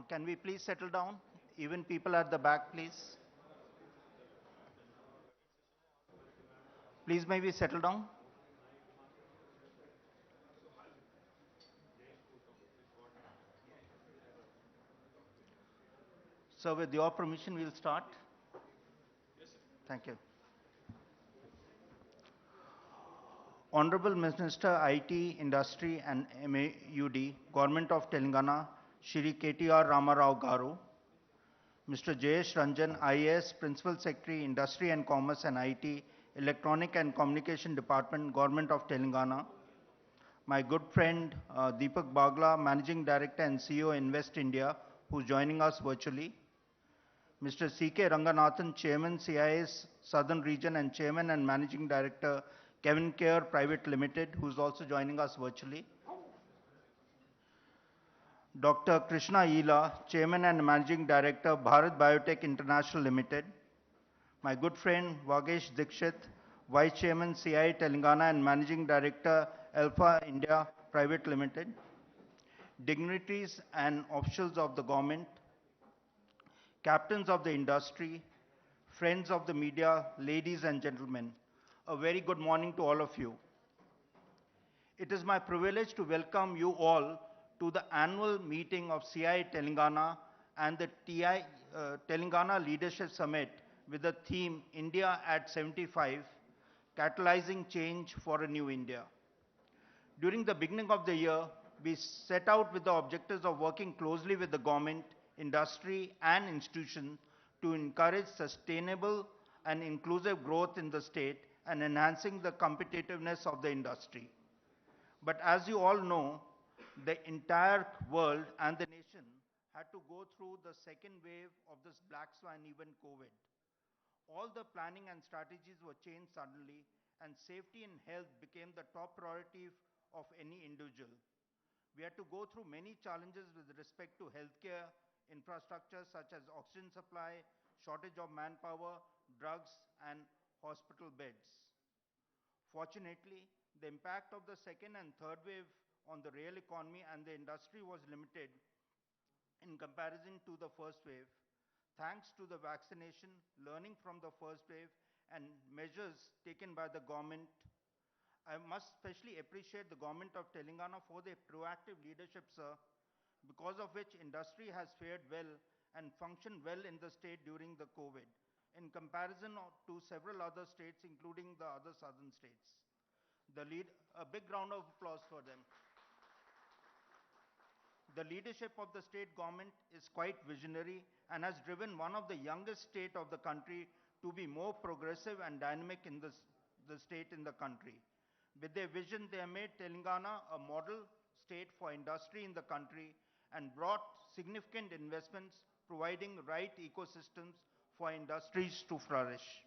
Can we please settle down? Even people at the back, please. Please maybe settle down. So with your permission, we'll start. Thank you. Honorable Minister IT, Industry and MAUD, Government of Telangana, Shri KTR Ramarao Garu, Mr. Jayesh Ranjan, IAS, Principal Secretary, Industry and Commerce and IT, Electronic and Communication Department, Government of Telangana, my good friend Deepak Bagla, Managing Director and CEO Invest India, who's joining us virtually, Mr. C.K. Ranganathan, Chairman, CII Southern Region and Chairman and Managing Director, Kevin Care Private Limited, who's also joining us virtually. Dr. Krishna Ila, Chairman and Managing Director, Bharat Biotech International Limited. My good friend Vagesh Dikshit, Vice Chairman, CII Telangana and Managing Director, Alpha India Private Limited. Dignitaries and officials of the government, captains of the industry, friends of the media, ladies and gentlemen, a very good morning to all of you. It is my privilege to welcome you all to the annual meeting of CII Telangana and the Telangana Leadership Summit with the theme India at 75, Catalyzing Change for a New India. During the beginning of the year, we set out with the objectives of working closely with the government, industry and institutions to encourage sustainable and inclusive growth in the state and enhancing the competitiveness of the industry. But as you all know, the entire world and the nation had to go through the second wave of this black swan event COVID. All the planning and strategies were changed suddenly, and safety and health became the top priority of any individual. We had to go through many challenges with respect to healthcare infrastructure such as oxygen supply, shortage of manpower, drugs, and hospital beds. Fortunately, the impact of the second and third wave on the real economy and the industry was limited in comparison to the first wave, thanks to the vaccination, learning from the first wave, and measures taken by the government. I must especially appreciate the government of Telangana for their proactive leadership, sir, because of which industry has fared well and functioned well in the state during the COVID, in comparison to several other states, including the other southern states. A big round of applause for them. The leadership of the state government is quite visionary and has driven one of the youngest state of the country to be more progressive and dynamic in the state in the country. With their vision, they have made Telangana a model state for industry in the country and brought significant investments, providing right ecosystems for industries to flourish.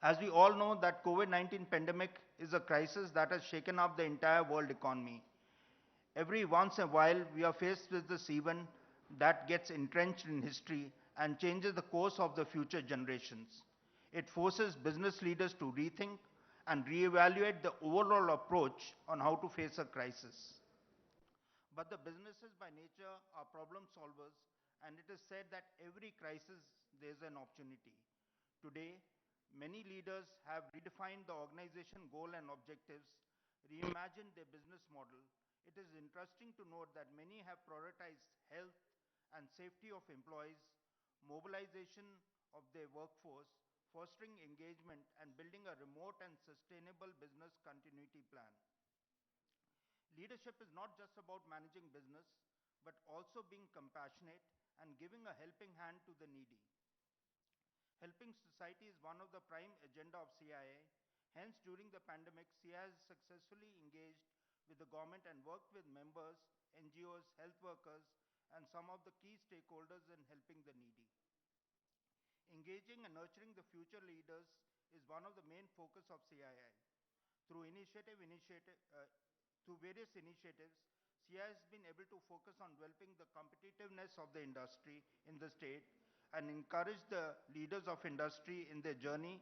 As we all know that COVID-19 pandemic is a crisis that has shaken up the entire world economy. Every once in a while, we are faced with this event that gets entrenched in history and changes the course of the future generations. It forces business leaders to rethink and reevaluate the overall approach on how to face a crisis. But the businesses by nature are problem solvers, and it is said that every crisis there's an opportunity. Today, many leaders have redefined the organization goal and objectives, reimagined their business model. It is interesting to note that many have prioritized health and safety of employees, mobilization of their workforce, fostering engagement, and building a remote and sustainable business continuity plan. Leadership is not just about managing business, but also being compassionate and giving a helping hand to the needy. Helping society is one of the prime agenda of CII. Hence, during the pandemic, CII has successfully engaged with the government and worked with members, NGOs, health workers, and some of the key stakeholders in helping the needy. Engaging and nurturing the future leaders is one of the main focus of CII. Through through various initiatives, CII has been able to focus on developing the competitiveness of the industry in the state and encourage the leaders of industry in their journey,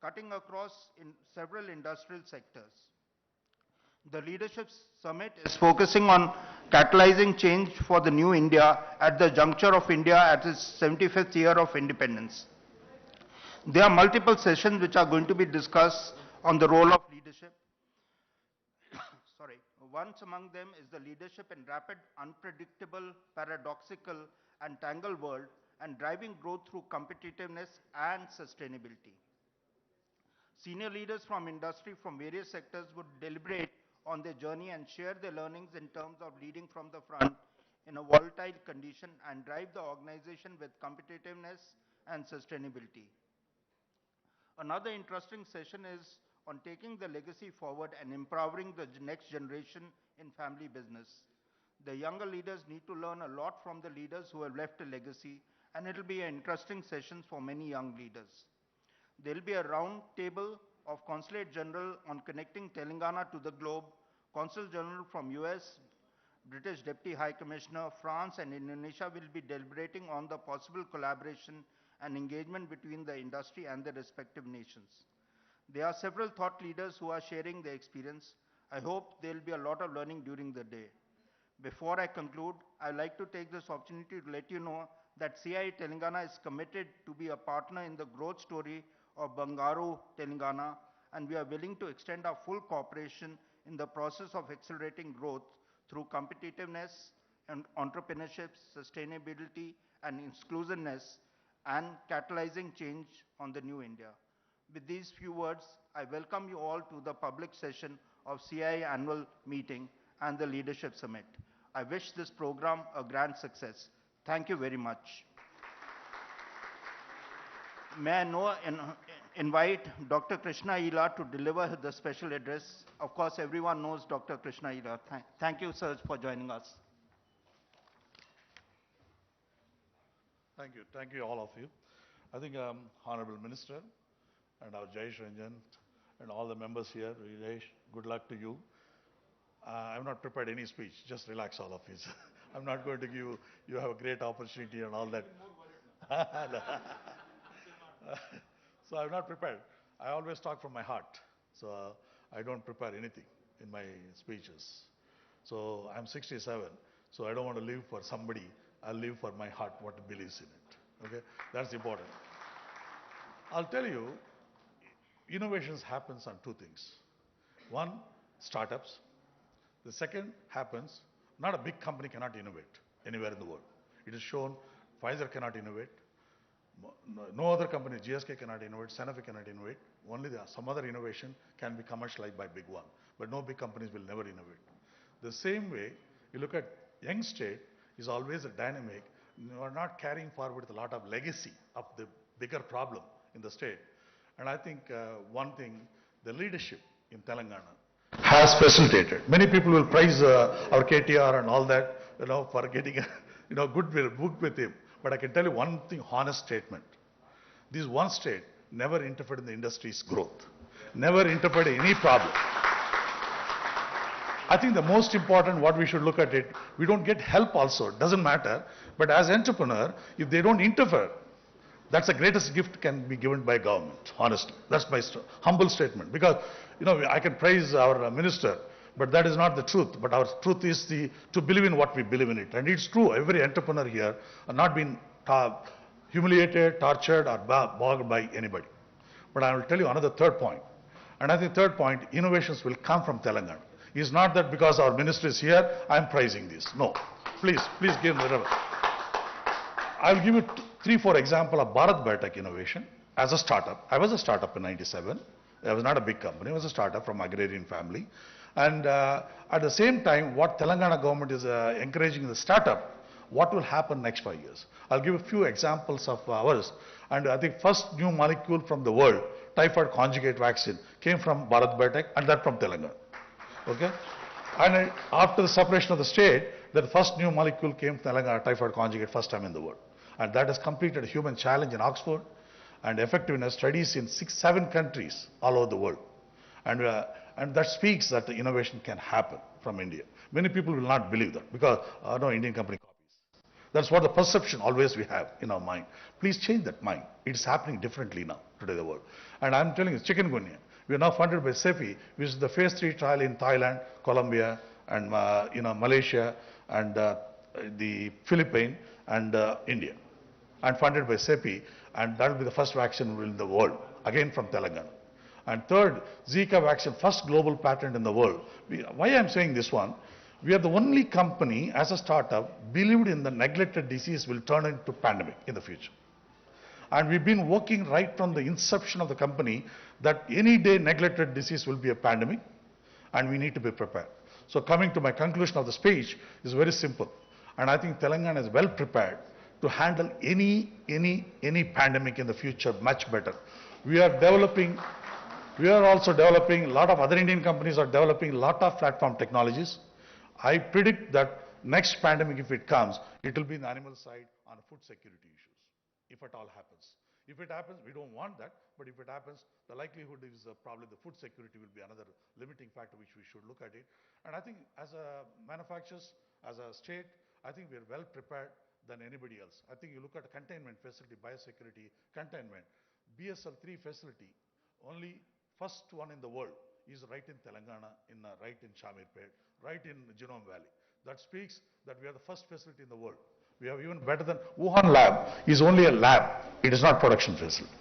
cutting across in several industrial sectors. The Leadership Summit is focusing on catalyzing change for the new India at the juncture of India at its 75th year of independence. There are multiple sessions which are going to be discussed on the role of leadership. Sorry. Once among them is the leadership in rapid, unpredictable, paradoxical, and tangled world and driving growth through competitiveness and sustainability. Senior leaders from industry from various sectors would deliberate on their journey and share their learnings in terms of leading from the front in a volatile condition and drive the organization with competitiveness and sustainability. Another interesting session is on taking the legacy forward and empowering the next generation in family business. The younger leaders need to learn a lot from the leaders who have left a legacy, and it'll be an interesting session for many young leaders. There will be a round table of Consulate General on connecting Telangana to the globe, Consul General from US, British Deputy High Commissioner, France and Indonesia will be deliberating on the possible collaboration and engagement between the industry and the respective nations. There are several thought leaders who are sharing their experience. I hope there will be a lot of learning during the day. Before I conclude, I'd like to take this opportunity to let you know that CII Telangana is committed to be a partner in the growth story of Bangaru, Telangana, and we are willing to extend our full cooperation in the process of accelerating growth through competitiveness and entrepreneurship, sustainability, and inclusiveness, and catalyzing change on the new India. With these few words, I welcome you all to the public session of CII annual meeting and the Leadership Summit. I wish this program a grand success. Thank you very much. May I now invite Dr. Krishna Ila to deliver the special address. Of course, everyone knows Dr. Krishna Ila. Thank you, sir, for joining us. Thank you all of you. I think Honorable Minister and our Jayesh Ranjan and all the members here, Rilesh, good luck to you. I've not prepared any speech, just relax all of you. I'm not going to give you have a great opportunity and all that. So I'm not prepared. I always talk from my heart. So I don't prepare anything in my speeches. So I'm 67, so I don't want to live for somebody. I'll live for my heart, what believes in it. Okay, that's important. I'll tell you, innovations happens on two things. One, startups. The second happens, not a big company cannot innovate anywhere in the world. It is shown Pfizer cannot innovate. No other company, GSK cannot innovate, Sanofi cannot innovate. Only some other innovation can be commercialized by big one. But no big companies will never innovate. The same way, you look at young state is always a dynamic. You are not carrying forward a lot of legacy of the bigger problem in the state. And I think one thing, the leadership in Telangana has facilitated. Many people will praise our KTR and all that, for getting a good book with him. But I can tell you one thing, honest statement. This one state never interfered in the industry's growth, never interfered in any problem. I think the most important, what we should look at it, we don't get help also, it doesn't matter. But as entrepreneur, if they don't interfere, that's the greatest gift can be given by government, honestly. That's my humble statement. Because, I can praise our minister, but that is not the truth. But our truth is to believe in what we believe in it. And it's true, every entrepreneur here are not been humiliated, tortured, or bogged by anybody. But I will tell you another third point. And I think third point, innovations will come from Telangana. It's not that because our minister is here, I'm praising this. No. Please give me the rubber. I'll give you 3-4 examples of Bharat Biotech innovation as a startup. I was a startup in 97. I was not a big company. I was a startup from agrarian family. And at the same time, what Telangana government is encouraging the startup, what will happen next 5 years? I'll give a few examples of ours. And I think first new molecule from the world, typhoid conjugate vaccine, came from Bharat Biotech and that from Telangana. Okay? And after the separation of the state, the first new molecule came from Telangana, typhoid conjugate, first time in the world. And that has completed a human challenge in Oxford and effectiveness studies in 6-7 countries all over the world. And that speaks that the innovation can happen from India. Many people will not believe that because no Indian company copies. That's what the perception always we have in our mind. Please change that mind. It's happening differently now, today in the world. And I'm telling you, chikungunya. We are now funded by CEPI, which is the phase 3 trial in Thailand, Colombia, and Malaysia, and the Philippines and India, and funded by CEPI, and that will be the first vaccine in the world, again from Telangana. And third, Zika vaccine, first global patent in the world. Why I'm saying this one? We are the only company as a startup believed in the neglected disease will turn into pandemic in the future. And we've been working right from the inception of the company that any day neglected disease will be a pandemic and we need to be prepared. So coming to my conclusion of the speech is very simple. And I think Telangana is well prepared to handle any pandemic in the future much better. We are also developing, a lot of other Indian companies are developing a lot of platform technologies. I predict that next pandemic, if it comes, it will be in the animal side on food security issues, if at all happens. If it happens, we don't want that, but if it happens, the likelihood is probably the food security will be another limiting factor which we should look at it. And I think as a manufacturers, as a state, I think we are well prepared than anybody else. I think you look at a containment facility, biosecurity, containment, BSL-3 facility, only first one in the world is right in Telangana, right in Shamirpet, right in Genome Valley. That speaks that we are the first facility in the world. We have even better than Wuhan lab is only a lab. It is not production facility.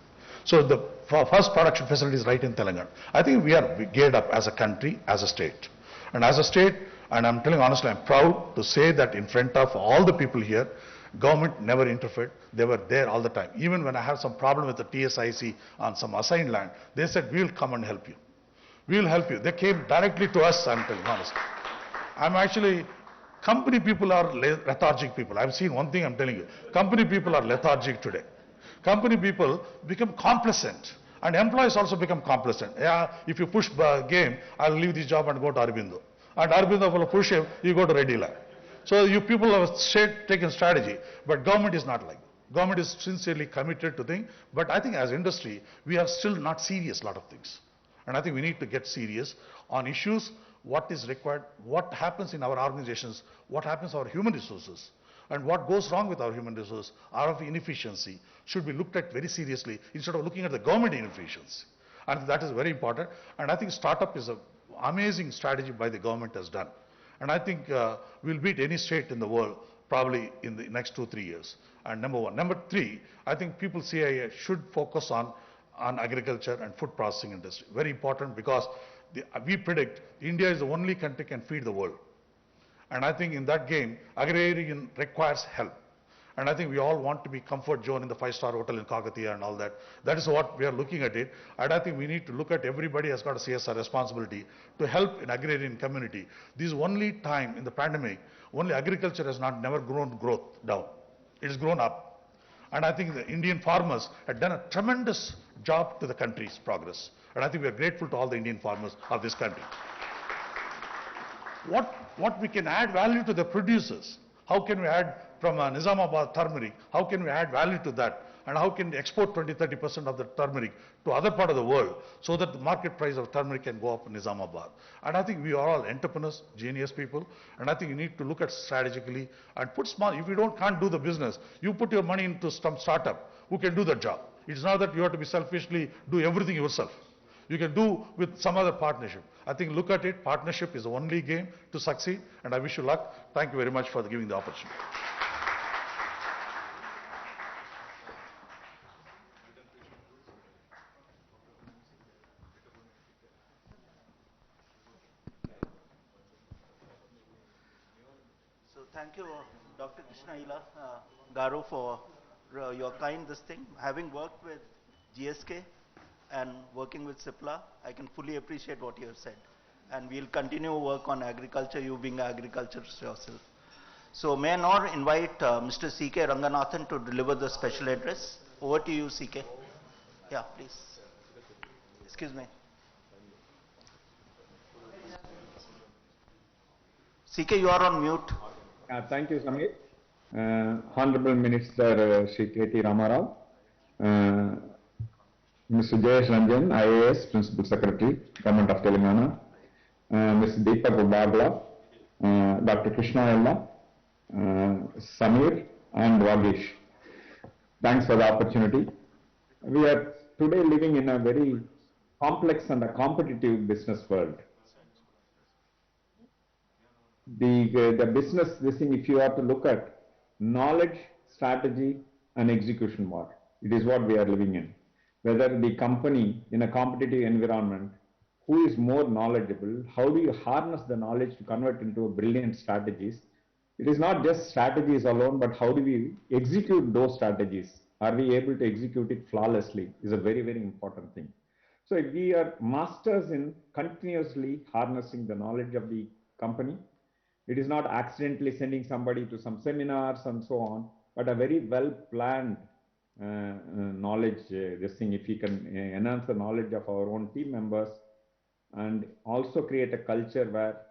So the first production facility is right in Telangana. I think we are geared up as a country, as a state. And as a state, and I'm telling honestly, I'm proud to say that in front of all the people here, government never interfered. They were there all the time. Even when I have some problem with the TSIC on some assigned land, they said, we will come and help you. We will help you. They came directly to us, I'm telling honestly. I'm actually, company people are lethargic people. I've seen one thing I'm telling you. Company people are lethargic today. Company people become complacent. And employees also become complacent. Yeah, if you push the game, I'll leave this job and go to Aurobindo. And Aurobindo will push him, you go to Reddy Lab. So you people have taken strategy, but government is not like that. Government is sincerely committed to things, but I think as industry, we are still not serious a lot of things. And I think we need to get serious on issues, what is required, what happens in our organizations, what happens to our human resources, and what goes wrong with our human resources, our inefficiency, should be looked at very seriously instead of looking at the government inefficiency. And that is very important. And I think startup is an amazing strategy by the government has done. And I think we'll beat any state in the world probably in the next 2-3 years. And number one. Number three, I think people CII should focus on agriculture and food processing industry. Very important because we predict India is the only country can feed the world. And I think in that game, agrarian requires help. And I think we all want to be comfort zone in the 5-star hotel in Kakatiya and all that. That is what we are looking at it. And I think we need to look at everybody has got a CSR responsibility to help in agrarian community. This is only time in the pandemic, only agriculture has never grown growth down. It has grown up. And I think the Indian farmers have done a tremendous job to the country's progress. And I think we are grateful to all the Indian farmers of this country. What we can add value to the producers? How can we add from Nizamabad turmeric, how can we add value to that? And how can we export 20-30% of the turmeric to other part of the world so that the market price of turmeric can go up in Nizamabad? And I think we are all entrepreneurs, genius people, and I think you need to look at strategically and put small, if you can't do the business, you put your money into some startup who can do the job. It's not that you have to be selfishly do everything yourself. You can do with some other partnership. I think look at it, partnership is the only game to succeed, and I wish you luck. Thank you very much for giving the opportunity. So thank you, Dr. Krishna Ila Garu, for your kind this thing. Having worked with GSK and working with CIPLA, I can fully appreciate what you have said. And we'll continue to work on agriculture, you being agriculturist yourself. So may I now invite Mr. C.K. Ranganathan to deliver the special address. Over to you, C.K. Yeah, please. Excuse me. C.K., you are on mute. Thank you, Samir. Honorable Minister Shri K.T. Ramarao, Mr. Jayesh Ranjan, IAS, Principal Secretary, Government of Telangana, Mr. Deepak Bagla, Dr. Krishna Ella, Samir, and Vagesh. Thanks for the opportunity. We are today living in a very complex and a competitive business world. the business, this thing, if you are to look at knowledge, strategy, and execution war, it is what we are living in. Whether the company in a competitive environment, who is more knowledgeable, how do you harness the knowledge to convert into a brilliant strategies? It is not just strategies alone, but how do we execute those strategies? Are we able to execute it flawlessly? Is a very, very important thing. So if we are masters in continuously harnessing the knowledge of the company, it is not accidentally sending somebody to some seminars and so on, but a very well planned knowledge. This thing, if we can enhance the knowledge of our own team members and also create a culture where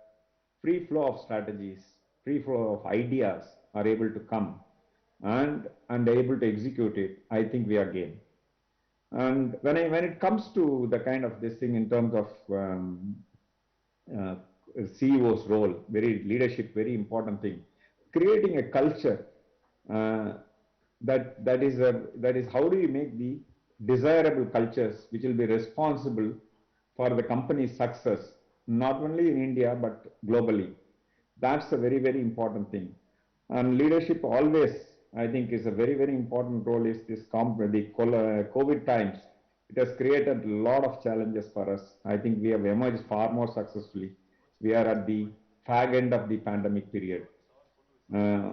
free flow of strategies, free flow of ideas are able to come and able to execute it, I think we are game. And when it comes to the kind of this thing in terms of uh, CEO's role, very leadership, very important thing. Creating a culture that is how do you make the desirable cultures which will be responsible for the company's success, not only in India but globally. That's a very, very important thing. And leadership always, I think, is a very, very important role. Is this the COVID times? It has created a lot of challenges for us. I think we have emerged far more successfully. We are at the fag end of the pandemic period. Uh,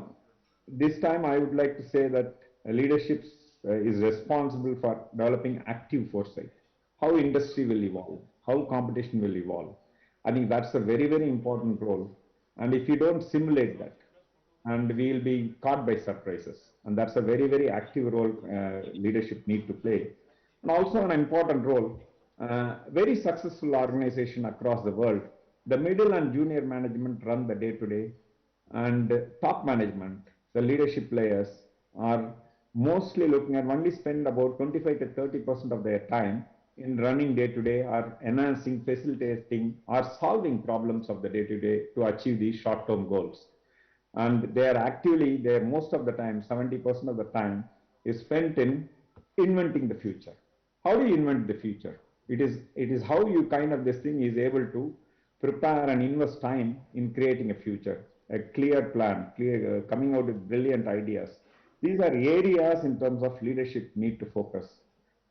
this time, I would like to say that leadership is responsible for developing active foresight. How industry will evolve, how competition will evolve. I think that's a very, very important role. And if you don't simulate that, and we will be caught by surprises. And that's a very, very active role leadership need to play. And also an important role, very successful organization across the world. The middle and junior management run the day-to-day, and top management, the leadership players, are mostly looking at only spend about 25 to 30% of their time in running day-to-day or enhancing, facilitating, or solving problems of the day-to-day to achieve these short-term goals. And they are actively, they most of the time, 70% of the time is spent in inventing the future. How do you invent the future? It is how you kind of this thing is able to prepare and invest time in creating a future, a clear plan, coming out with brilliant ideas. These are areas in terms of leadership need to focus.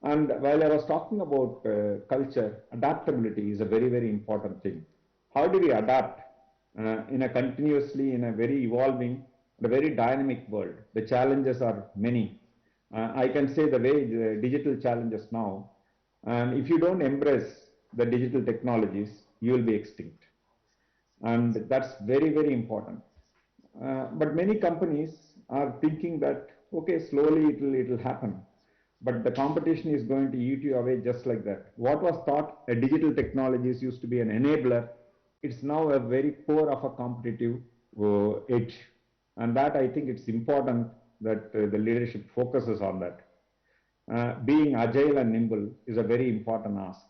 And while I was talking about culture, adaptability is a very, very important thing. How do we adapt in a continuously, in a very evolving, a very dynamic world? The challenges are many. I can say the way the digital challenges now, and if you don't embrace the digital technologies, you will be extinct. And that's very, very important. But many companies are thinking that, okay, slowly it'll happen. But the competition is going to eat you away just like that. What was thought a digital technologies used to be an enabler, it's now a very core of a competitive edge. And that I think it's important that the leadership focuses on that. Being agile and nimble is a very important ask.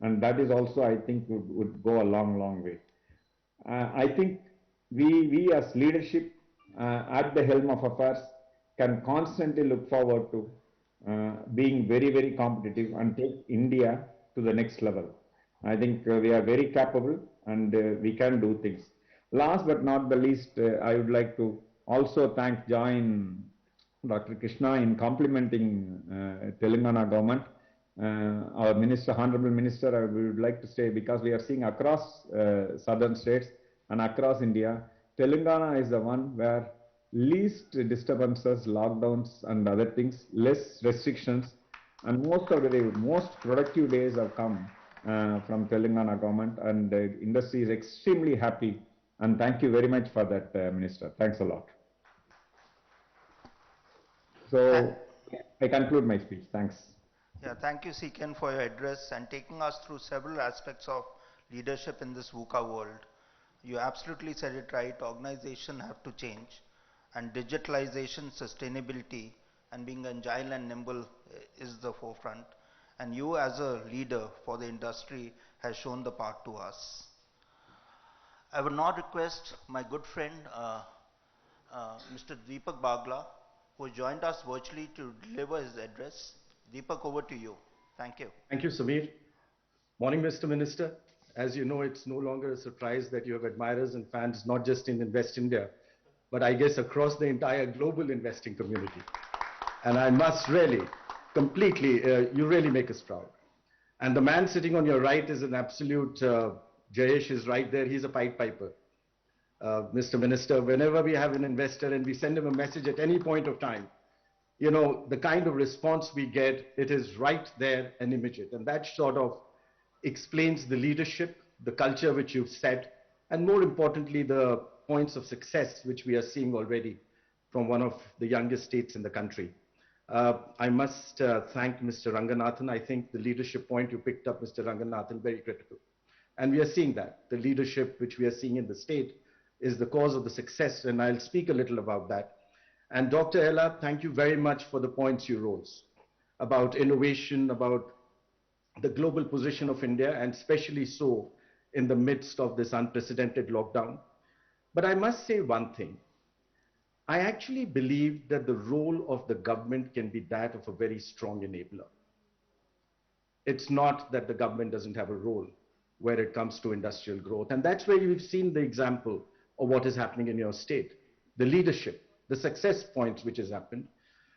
And that is also, I think, would go a long, long way. I think we as leadership at the helm of affairs can constantly look forward to being very, very competitive and take India to the next level. I think we are very capable and we can do things. Last but not the least, I would like to also join Dr. Krishna in complimenting Telangana government. Our minister, honorable minister, I would like to say, because we are seeing across southern states and across India, Telangana is the one where least disturbances, lockdowns and other things, less restrictions, and most of the most productive days have come from Telangana government, and the industry is extremely happy. And thank you very much for that, Minister. Thanks a lot. So I conclude my speech. Thanks. Yeah, thank you, Siken, for your address and taking us through several aspects of leadership in this VUCA world. You absolutely said it right. Organizations have to change, and digitalization, sustainability, and being agile and nimble is the forefront. And you, as a leader for the industry, has shown the path to us. I would now request my good friend, Mr. Deepak Bagla, who joined us virtually to deliver his address. Deepak, over to you. Thank you. Thank you, Samir. Morning, Mr. Minister. As you know, it's no longer a surprise that you have admirers and fans, not just in Invest India, but I guess across the entire global investing community. And I must really, completely, you really make us proud. And the man sitting on your right is an absolute, Jayesh is right there, he's a Pied Piper. Mr. Minister, whenever we have an investor and we send him a message at any point of time, you know, the kind of response we get, it is right there and immediate. And that sort of explains the leadership, the culture which you've set, and more importantly, the points of success which we are seeing already from one of the youngest states in the country. I must thank Mr. Ranganathan. I think the leadership point you picked up, Mr. Ranganathan, very critical. And we are seeing that. The leadership which we are seeing in the state is the cause of the success, and I'll speak a little about that. And Dr. Ella, thank you very much for the points you rose about innovation, about the global position of India, and especially so in the midst of this unprecedented lockdown. But I must say one thing. I actually believe that the role of the government can be that of a very strong enabler. It's not that the government doesn't have a role where it comes to industrial growth. And that's where you've seen the example of what is happening in your state, the leadership, the success points which has happened.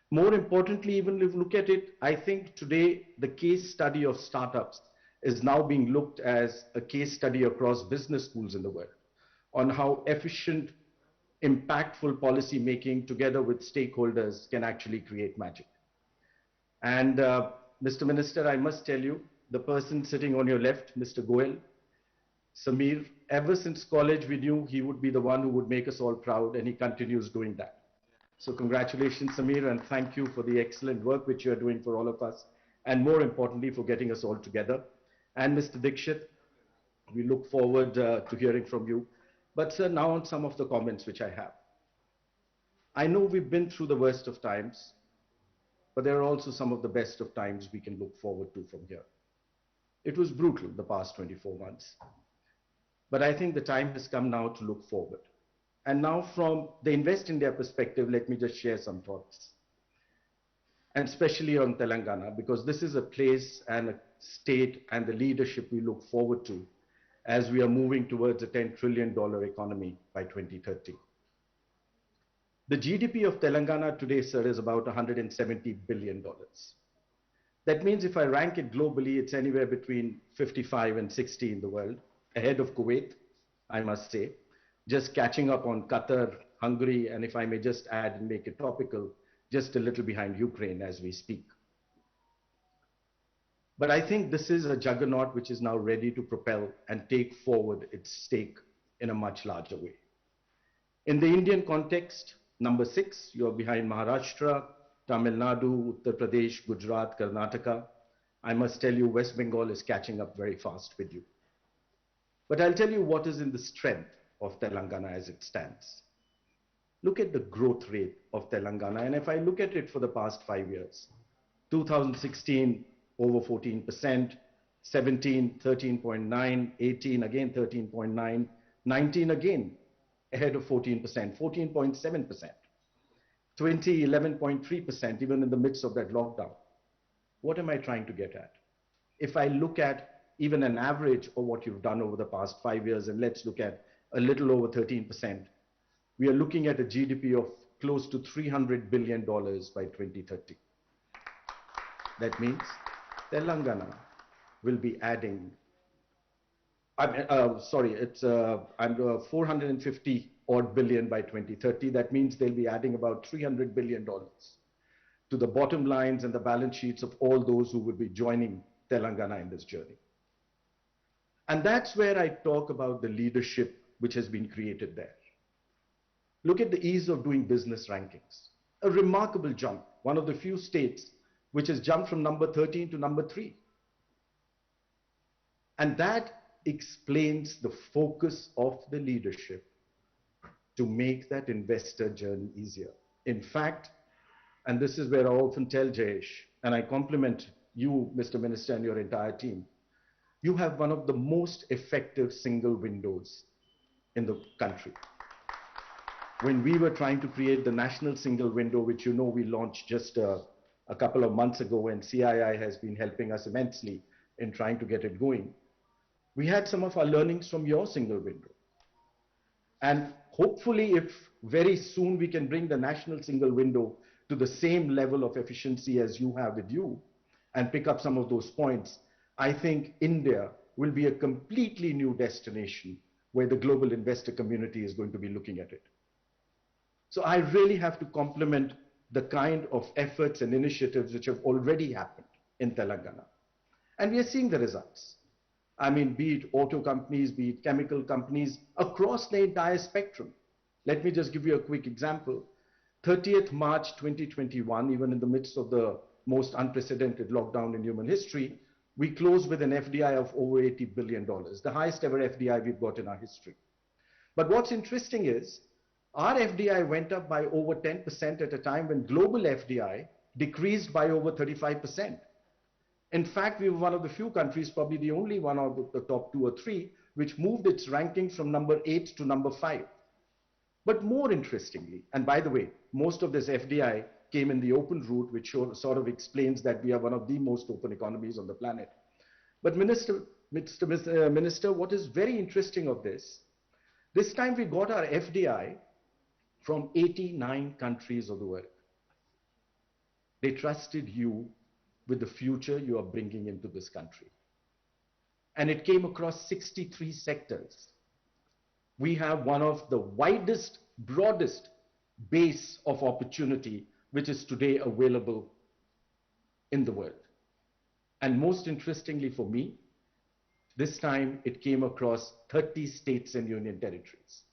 More importantly, even if you look at it, I think today the case study of startups is now being looked as a case study across business schools in the world on how efficient, impactful policy making together with stakeholders can actually create magic. And Mr. Minister, I must tell you, the person sitting on your left, Mr. Goel, Samir, ever since college we knew he would be the one who would make us all proud, and he continues doing that. So congratulations, Samir, and thank you for the excellent work which you are doing for all of us, and more importantly, for getting us all together. And Mr. Dikshit, we look forward to hearing from you. But sir, now on some of the comments which I have. I know we've been through the worst of times, but there are also some of the best of times we can look forward to from here. It was brutal the past 24 months, but I think the time has come now to look forward. And now from the Invest India perspective, let me just share some thoughts. And especially on Telangana, because this is a place and a state and the leadership we look forward to as we are moving towards a $10 trillion economy by 2030. The GDP of Telangana today, sir, is about $170 billion. That means if I rank it globally, it's anywhere between 55 and 60 in the world, ahead of Kuwait, I must say, just catching up on Qatar, Hungary, and if I may just add and make it topical, just a little behind Ukraine as we speak. But I think this is a juggernaut which is now ready to propel and take forward its stake in a much larger way. In the Indian context, number 6, you're behind Maharashtra, Tamil Nadu, Uttar Pradesh, Gujarat, Karnataka. I must tell you, West Bengal is catching up very fast with you. But I'll tell you what is in the strength of Telangana as it stands. Look at the growth rate of Telangana, and if I look at it for the past 5 years, 2016, over 14%, 17, 13.9, 18, again 13.9, 19 again, ahead of 14%, 14.7%, 20, 11.3%, even in the midst of that lockdown. What am I trying to get at? If I look at even an average of what you've done over the past 5 years, and let's look at a little over 13%, we are looking at a GDP of close to $300 billion by 2030. That means Telangana will be adding, it's 450 odd billion by 2030. That means they'll be adding about $300 billion to the bottom lines and the balance sheets of all those who will be joining Telangana in this journey. And that's where I talk about the leadership which has been created there. Look at the ease of doing business rankings. A remarkable jump. One of the few states which has jumped from number 13 to number 3. And that explains the focus of the leadership to make that investor journey easier. In fact, and this is where I often tell Jayesh, and I compliment you, Mr. Minister, and your entire team, you have one of the most effective single windows in the country. When we were trying to create the national single window, which you know we launched just a couple of months ago, and CII has been helping us immensely in trying to get it going. We had some of our learnings from your single window. And hopefully, if very soon we can bring the national single window to the same level of efficiency as you have with you and pick up some of those points, I think India will be a completely new destination where the global investor community is going to be looking at it. So I really have to compliment the kind of efforts and initiatives which have already happened in Telangana. And we are seeing the results. I mean, be it auto companies, be it chemical companies, across the entire spectrum. Let me just give you a quick example. 30th March 2021, even in the midst of the most unprecedented lockdown in human history, we closed with an FDI of over $80 billion, the highest ever FDI we've got in our history. But what's interesting is, our FDI went up by over 10% at a time when global FDI decreased by over 35%. In fact, we were one of the few countries, probably the only one of the top 2 or 3, which moved its ranking from number 8 to number 5. But more interestingly, and by the way, most of this FDI came in the open route, which sort of explains that we are one of the most open economies on the planet. But Minister, what is very interesting of this time we got our FDI from 89 countries of the world. They trusted you with the future you are bringing into this country. And it came across 63 sectors. We have one of the widest, broadest base of opportunity which is today available in the world. And most interestingly for me, this time it came across 30 states and union territories.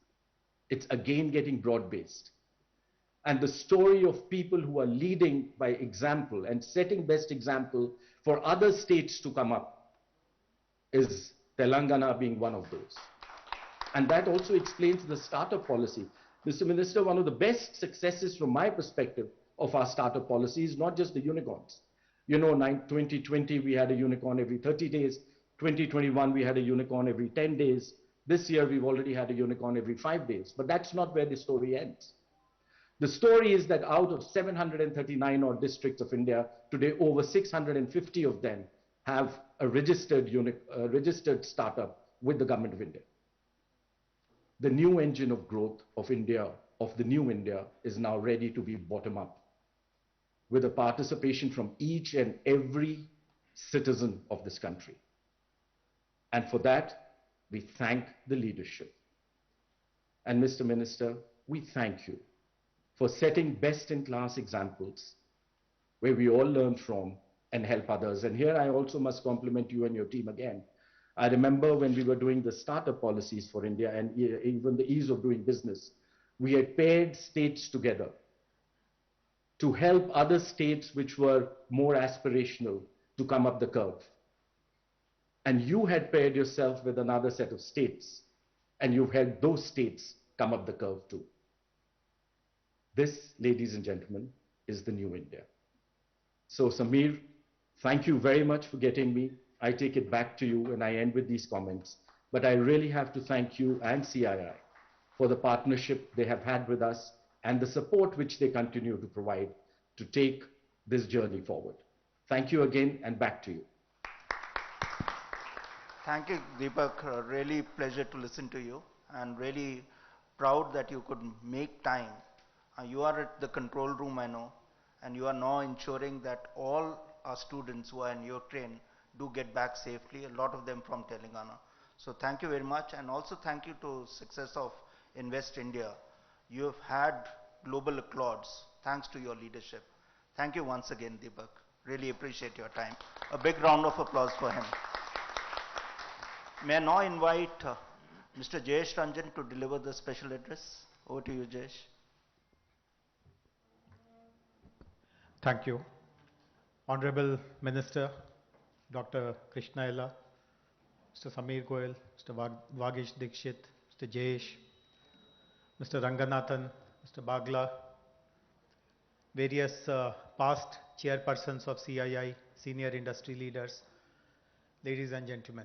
It's again getting broad-based. And the story of people who are leading by example and setting best example for other states to come up is Telangana being one of those. And that also explains the startup policy. Mr. Minister, one of the best successes from my perspective of our startup policy is not just the unicorns. You know, 2020 we had a unicorn every 30 days. 2021 we had a unicorn every 10 days. This year we've already had a unicorn every 5 days. But that's not where the story ends. The story is that out of 739 odd districts of India, today over 650 of them have a registered startup with the government of India. The new engine of growth of India, of the new India, is now ready to be bottom up, with a participation from each and every citizen of this country. And for that, we thank the leadership. And Mr. Minister, we thank you for setting best-in-class examples where we all learn from and help others. And here I also must compliment you and your team again. I remember when we were doing the startup policies for India and even the ease of doing business, we had paired states together to help other states which were more aspirational to come up the curve. And you had paired yourself with another set of states, and you've helped those states come up the curve too. This, ladies and gentlemen, is the new India. So Samir, thank you very much for getting me. I take it back to you and I end with these comments. But I really have to thank you and CII for the partnership they have had with us and the support which they continue to provide to take this journey forward. Thank you again, and back to you. Thank you, Deepak. Really pleasure to listen to you, and really proud that you could make time. You are at the control room, I know, and you are now ensuring that all our students who are in your train do get back safely, a lot of them from Telangana. So thank you very much, and also thank you to success of Invest India. You have had global applause thanks to your leadership. Thank you once again, Deepak. Really appreciate your time. A big round of applause for him. May I now invite Mr. Jayesh Ranjan to deliver the special address. Over to you, Jayesh. Thank you. Honorable Minister, Dr. Krishna Ella, Mr. Samir Goel, Mr. Vagish Dikshit, Mr. Jayesh, Mr. Ranganathan, Mr. Bagla, various past chairpersons of CII, senior industry leaders, ladies and gentlemen.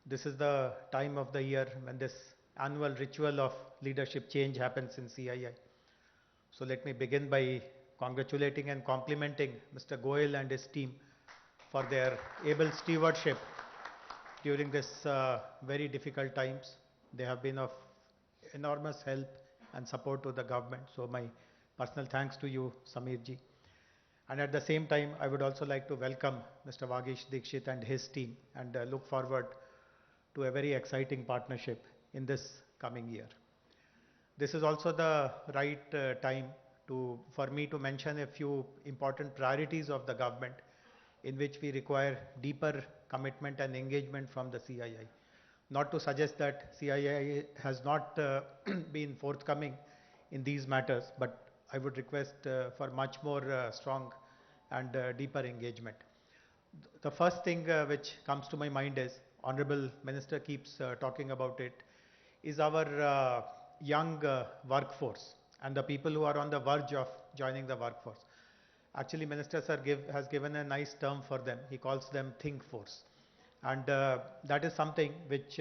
This is the time of the year when this annual ritual of leadership change happens in CII. So let me begin by congratulating and complimenting Mr. Goel and his team for their able stewardship during this very difficult times. They have been of enormous help and support to the government. So my personal thanks to you, Sameer ji. And at the same time, I would also like to welcome Mr. Vagish Dikshit and his team and look forward to a very exciting partnership in this coming year. This is also the right time for me to mention a few important priorities of the government in which we require deeper commitment and engagement from the CII. Not to suggest that CII has not been forthcoming in these matters, but I would request for much more strong and deeper engagement. The first thing which comes to my mind is, Honorable Minister keeps talking about it, is our young workforce and the people who are on the verge of joining the workforce. Actually, Minister Sir has given a nice term for them. He calls them think force. And that is something which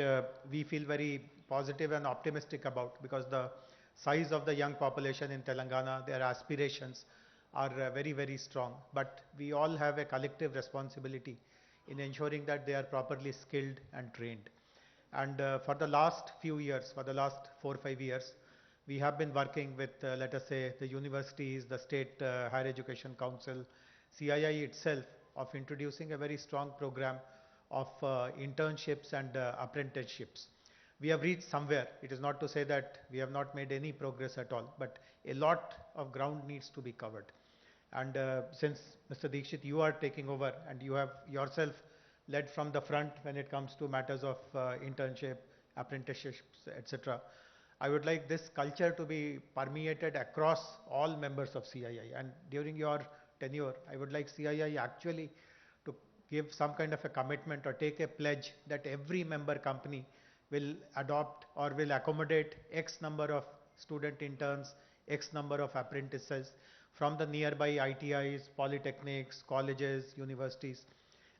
we feel very positive and optimistic about, because the size of the young population in Telangana, their aspirations are very, very strong. But we all have a collective responsibility in ensuring that they are properly skilled and trained. And for the last few years, for the last 4 or 5 years, we have been working with, let us say, the universities, the State Higher Education Council, CII itself, of introducing a very strong program of internships and apprenticeships. We have reached somewhere. It is not to say that we have not made any progress at all, but a lot of ground needs to be covered. And since Mr. Dikshit, you are taking over and you have yourself led from the front when it comes to matters of internship, apprenticeships, etc., I would like this culture to be permeated across all members of CII. And during your tenure, I would like CII actually to give some kind of a commitment or take a pledge that every member company will adopt or will accommodate X number of student interns, X number of apprentices from the nearby ITIs, polytechnics, colleges, universities.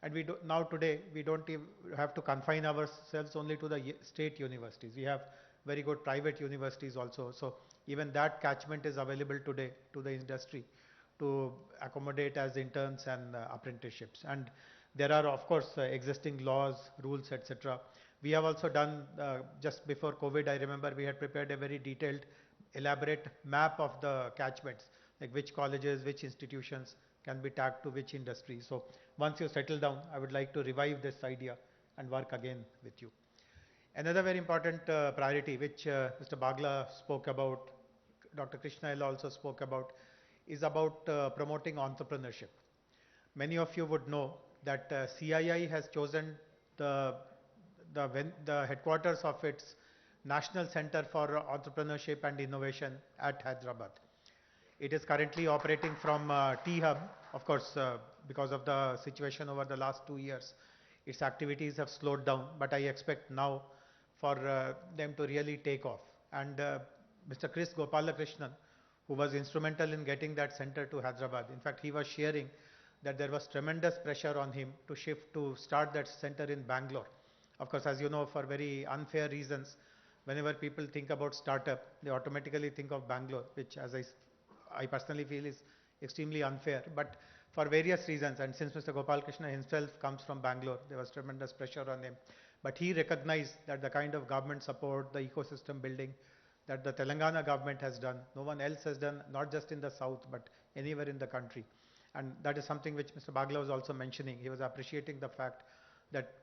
And now today, we don't even have to confine ourselves only to the state universities. We have very good private universities also. So even that catchment is available today to the industry to accommodate as interns and apprenticeships. And there are, of course, existing laws, rules, etc. We have also done, just before COVID, I remember we had prepared a very detailed, elaborate map of the catchments, like which colleges, which institutions can be tagged to which industry. So once you settle down, I would like to revive this idea and work again with you. Another very important priority, which Mr. Bagla spoke about, Dr. Krishna also spoke about, is about promoting entrepreneurship. Many of you would know that CII has chosen the headquarters of its National Center for Entrepreneurship and Innovation at Hyderabad. It is currently operating from T-Hub, of course, because of the situation over the last 2 years. Its activities have slowed down, but I expect now for them to really take off. And Mr. Chris Gopalakrishnan, who was instrumental in getting that center to Hyderabad, in fact, he was sharing that there was tremendous pressure on him to start that center in Bangalore. Of course, as you know, for very unfair reasons, whenever people think about startup, they automatically think of Bangalore, which, as I personally feel, is extremely unfair. But for various reasons, and since Mr. Gopalakrishnan himself comes from Bangalore, there was tremendous pressure on him. But he recognized that the kind of government support, the ecosystem building that the Telangana government has done, no one else has done, not just in the south, but anywhere in the country. And that is something which Mr. Bagla was also mentioning. He was appreciating the fact that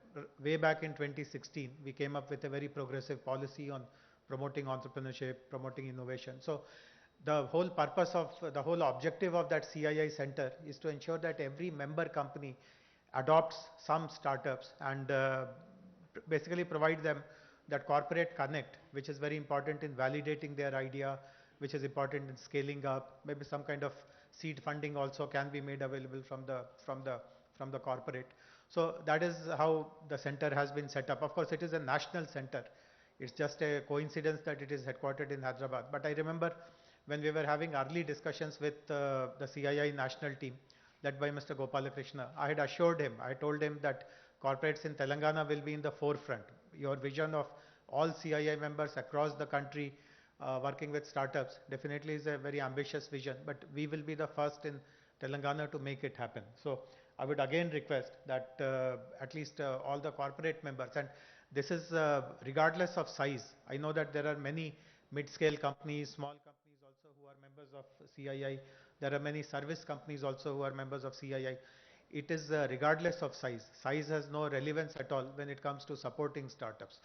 way back in 2016, we came up with a very progressive policy on promoting entrepreneurship, promoting innovation. So the whole purpose of, the whole objective of that CII center is to ensure that every member company adopts some startups and basically provide them that corporate connect, which is very important in validating their idea, which is important in scaling up. Maybe some kind of seed funding also can be made available from the corporate. So that is how the center has been set up. Of course, it is a national center. It's just a coincidence that it is headquartered in Hyderabad. But I remember when we were having early discussions with the CII national team led by Mr. Gopalakrishna, I had assured him, I told him that corporates in Telangana will be in the forefront. Your vision of all CII members across the country working with startups definitely is a very ambitious vision, but we will be the first in Telangana to make it happen. So I would again request that at least all the corporate members, and this is regardless of size. I know that there are many mid-scale companies, small companies also who are members of CII. There are many service companies also who are members of CII. It is regardless of size. Size has no relevance at all when it comes to supporting startups.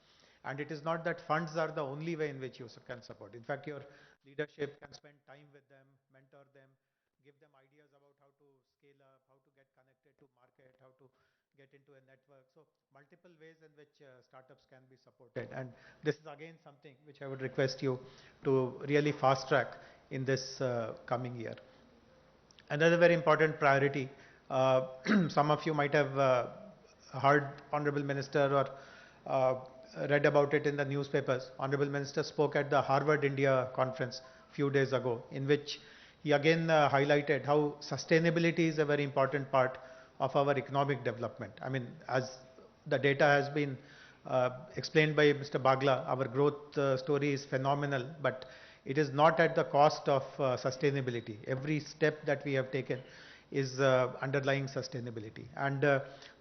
And it is not that funds are the only way in which you can support. In fact, your leadership can spend time with them, mentor them, give them ideas about how to scale up, how to get connected to market, how to get into a network. So multiple ways in which startups can be supported. And this is again something which I would request you to really fast track in this coming year. Another very important priority, some of you might have heard Honorable Minister or read about it in the newspapers. Honorable Minister spoke at the Harvard India conference few days ago, in which he again highlighted how sustainability is a very important part of our economic development. I mean, as the data has been explained by Mr. Bagla, our growth story is phenomenal, but it is not at the cost of sustainability. Every step that we have taken is underlying sustainability. And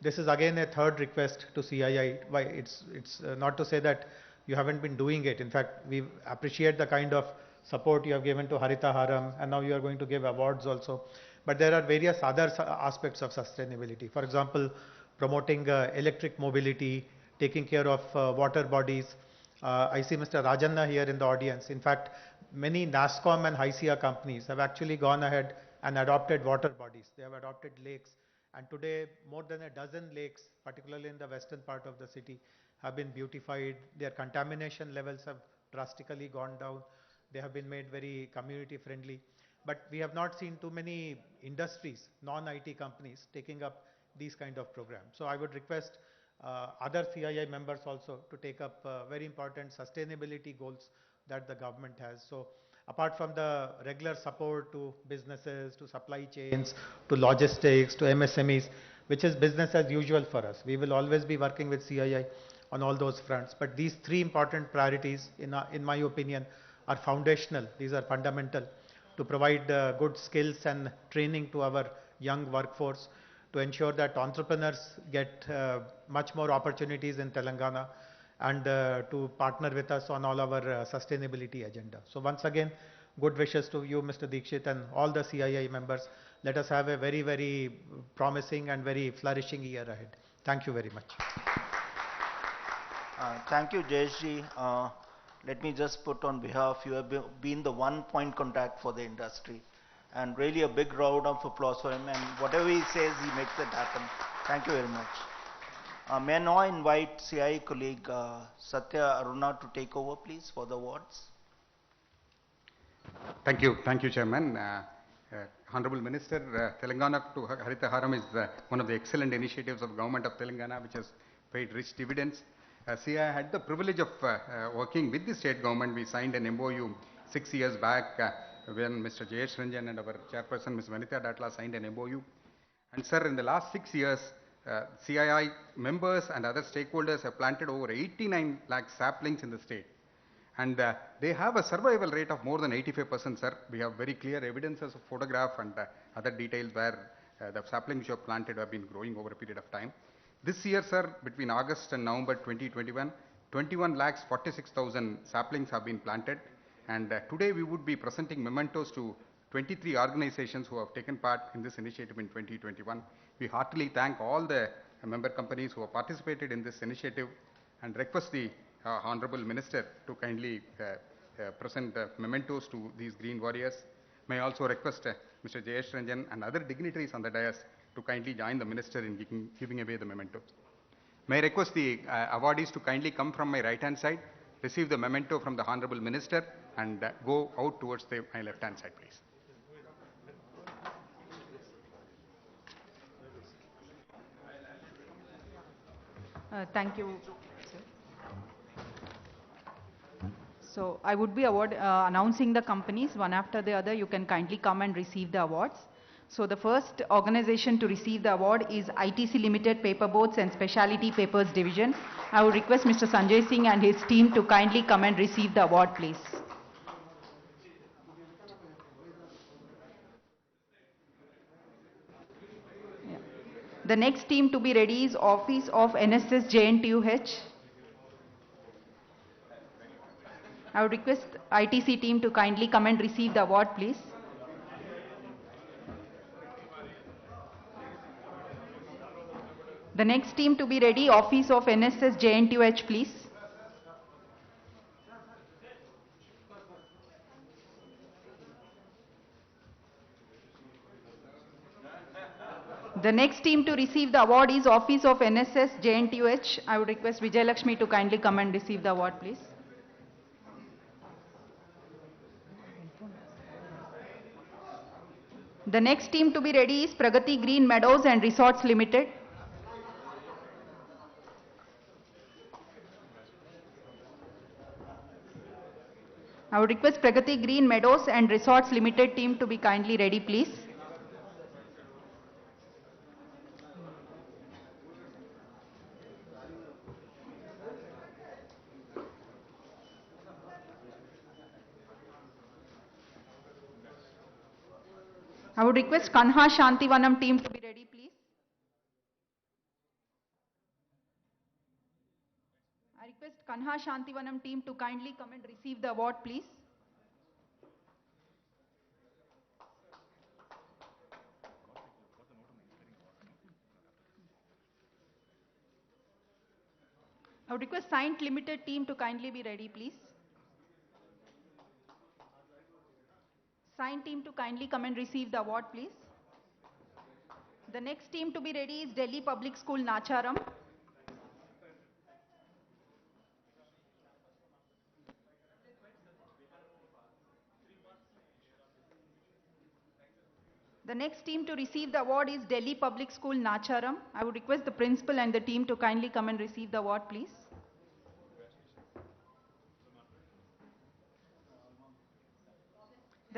this is again a third request to CII. Why it's not to say that you haven't been doing it. In fact, we appreciate the kind of support you have given to Harita Haram, and now you are going to give awards also. But there are various other aspects of sustainability. For example, promoting electric mobility, taking care of water bodies. I see Mr. Rajanna here in the audience. In fact, many NASCOM and HYCIA companies have actually gone ahead and adopted water bodies. They have adopted lakes. And today, more than a dozen lakes, particularly in the western part of the city, have been beautified. Their contamination levels have drastically gone down. They have been made very community friendly. But we have not seen too many industries, non-IT companies, taking up these kind of programs. So I would request other CII members also to take up very important sustainability goals that the government has. So apart from the regular support to businesses, to supply chains, to logistics, to MSMEs, which is business as usual for us. We will always be working with CII on all those fronts. But these three important priorities, in my opinion, are foundational. These are fundamental to provide good skills and training to our young workforce, to ensure that entrepreneurs get much more opportunities in Telangana, and to partner with us on all our sustainability agenda. So once again, good wishes to you, Mr. Dikshit, and all the CII members. Let us have a very, very promising and very flourishing year ahead. Thank you very much. Thank you, Jayeshji. Let me just put on behalf, you have been the one point contact for the industry. And really a big round of applause for him. And whatever he says, he makes it happen. Thank you very much. May I now invite CII colleague Satya Aruna to take over, please, for the awards. Thank you, Chairman. Honorable Minister, Telangana to Harita Haram is one of the excellent initiatives of Government of Telangana, which has paid rich dividends. CII had the privilege of working with the state government. We signed an MOU 6 years back when Mr. Jayesh Ranjan and our chairperson, Ms. Vanitha Datla, signed an MOU. And sir, in the last 6 years, CII members and other stakeholders have planted over 89 lakh saplings in the state. And they have a survival rate of more than 85%, sir. We have very clear evidences of photograph and other details where the saplings you have planted have been growing over a period of time. This year, sir, between August and November 2021, 21 lakhs 46,000 saplings have been planted. And today we would be presenting mementos to 23 organizations who have taken part in this initiative in 2021. We heartily thank all the member companies who have participated in this initiative and request the Honorable Minister to kindly present the mementos to these green warriors. May I also request Mr. Jayesh Ranjan and other dignitaries on the dais to kindly join the Minister in giving away the mementos. May I request the awardees to kindly come from my right-hand side, receive the memento from the Honorable Minister, and go out towards my left-hand side, please. Thank you, sir. So I would be announcing the companies one after the other. You can kindly come and receive the awards. So the first organization to receive the award is ITC Limited Paperboards and Specialty Papers Division. I would request Mr. Sanjay Singh and his team to kindly come and receive the award, please. Yeah. The next team to be ready is Office of NSS JNTUH. I would request ITC team to kindly come and receive the award, please. The next team to be ready, Office of NSS JNTUH, please. The next team to receive the award is Office of NSS JNTUH. I would request Vijay Lakshmi to kindly come and receive the award, please. The next team to be ready is Pragati Green Meadows and Resorts Limited. I would request Pragati Green Meadows and Resorts Limited team to be kindly ready, please. I would request Kanha Shantivanam team to be ready, please. I request Kanha Shantivanam team to kindly come and receive the award, please. I would request Saint Limited team to kindly be ready, please. Saint team to kindly come and receive the award, please. The next team to be ready is Delhi Public School Nacharam. The next team to receive the award is Delhi Public School Nacharam. I would request the principal and the team to kindly come and receive the award, please.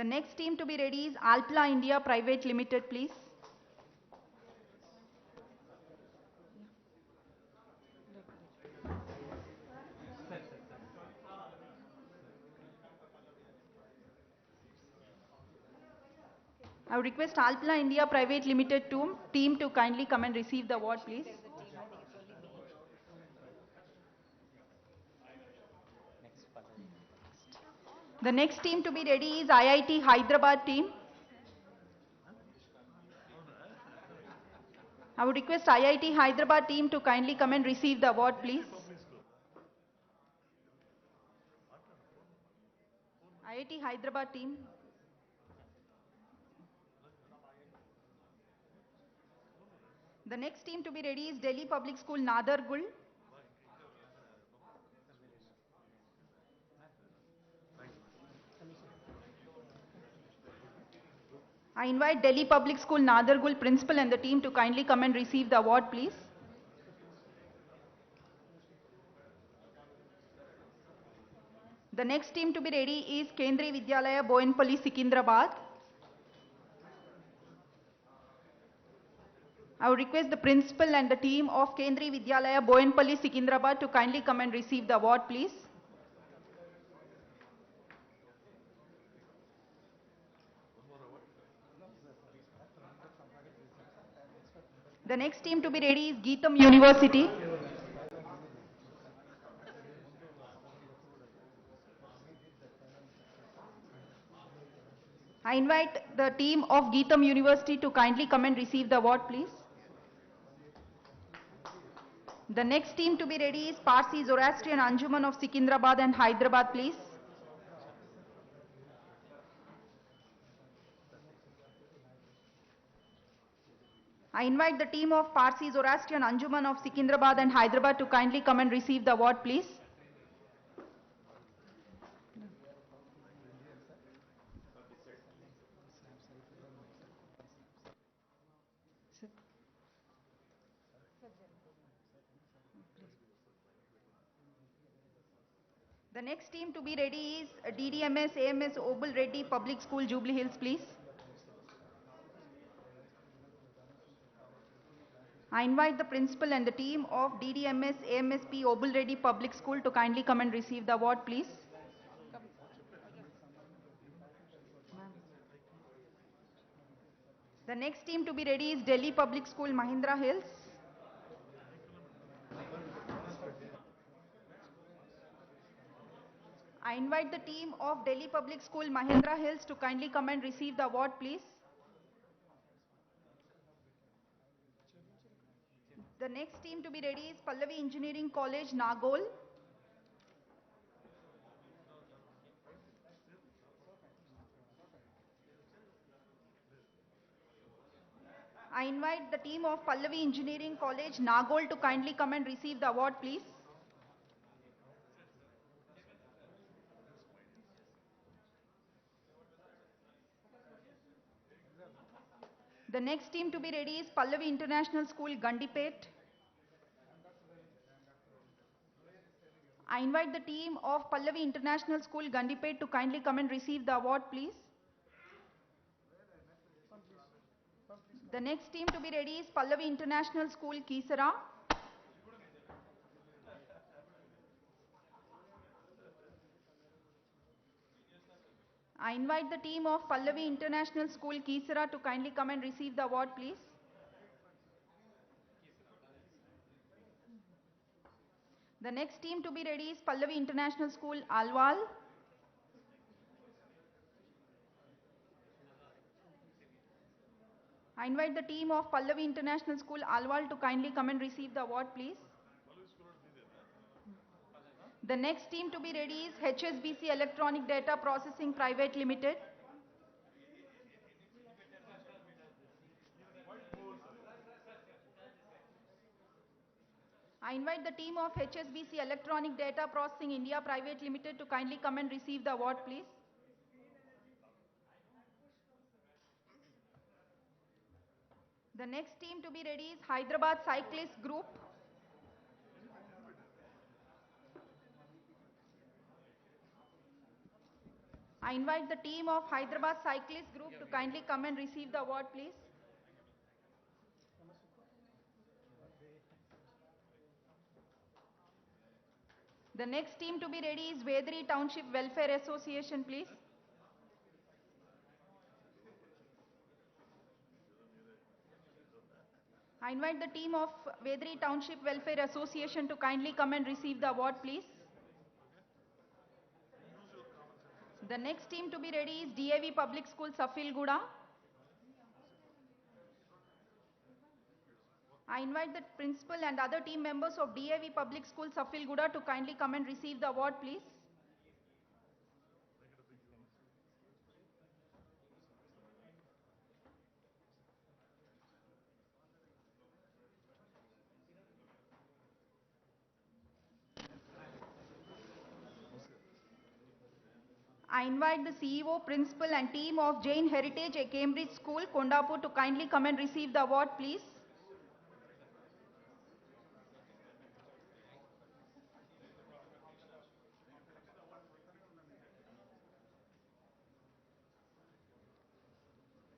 The next team to be ready is Alpla India Private Limited, please. I would request Alpla India Private Limited team to kindly come and receive the award, please. The next team to be ready is IIT Hyderabad team. I would request IIT Hyderabad team to kindly come and receive the award, please. IIT Hyderabad team. The next team to be ready is Delhi Public School Nadargul. I invite Delhi Public School Nadargul principal and the team to kindly come and receive the award, please. The next team to be ready is Kendriya Vidyalaya Boinpalli Secunderabad. I would request the principal and the team of Kendriya Vidyalaya Boinpalli Secunderabad to kindly come and receive the award, please. The next team to be ready is Geetham University. I invite the team of Geetham University to kindly come and receive the award, please. The next team to be ready is Parsi Zoroastrian Anjuman of Secunderabad and Hyderabad, please. I invite the team of Parsi Zoroastrian Anjuman of Secunderabad and Hyderabad to kindly come and receive the award, please. The next team to be ready is DDMS AMS Obul Reddy Public School Jubilee Hills, please. I invite the principal and the team of DDMS AMSP Obul Reddy Public School to kindly come and receive the award, please. The next team to be ready is Delhi Public School, Mahindra Hills. I invite the team of Delhi Public School, Mahindra Hills to kindly come and receive the award, please. The next team to be ready is Pallavi Engineering College, Nagol. I invite the team of Pallavi Engineering College, Nagol to kindly come and receive the award, please. The next team to be ready is Pallavi International School, Gandipet. I invite the team of Pallavi International School, Gandipet to kindly come and receive the award, please. The next team to be ready is Pallavi International School, Kisara. I invite the team of Pallavi International School, Kisara to kindly come and receive the award, please. The next team to be ready is Pallavi International School, Alwal. I invite the team of Pallavi International School, Alwal to kindly come and receive the award, please. The next team to be ready is HSBC Electronic Data Processing Private Limited. I invite the team of HSBC Electronic Data Processing India Private Limited to kindly come and receive the award, please. The next team to be ready is Hyderabad Cyclist Group. I invite the team of Hyderabad Cyclist Group to kindly come and receive the award, please. The next team to be ready is Vedri Township Welfare Association, please. I invite the team of Vedri Township Welfare Association to kindly come and receive the award, please. The next team to be ready is DAV Public School, Safilguda. I invite the principal and other team members of DAV Public School, Safilguda to kindly come and receive the award, please. I invite the CEO, principal and team of Jain Heritage at Cambridge School, Kondapur to kindly come and receive the award, please.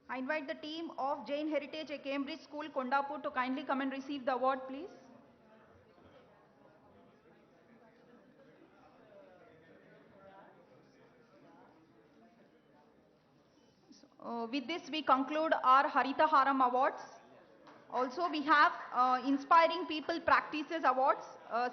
I invite the team of Jain Heritage at Cambridge School, Kondapur to kindly come and receive the award, please. With this, we conclude our Harita Haram Awards. Also, we have Inspiring People Practices Awards.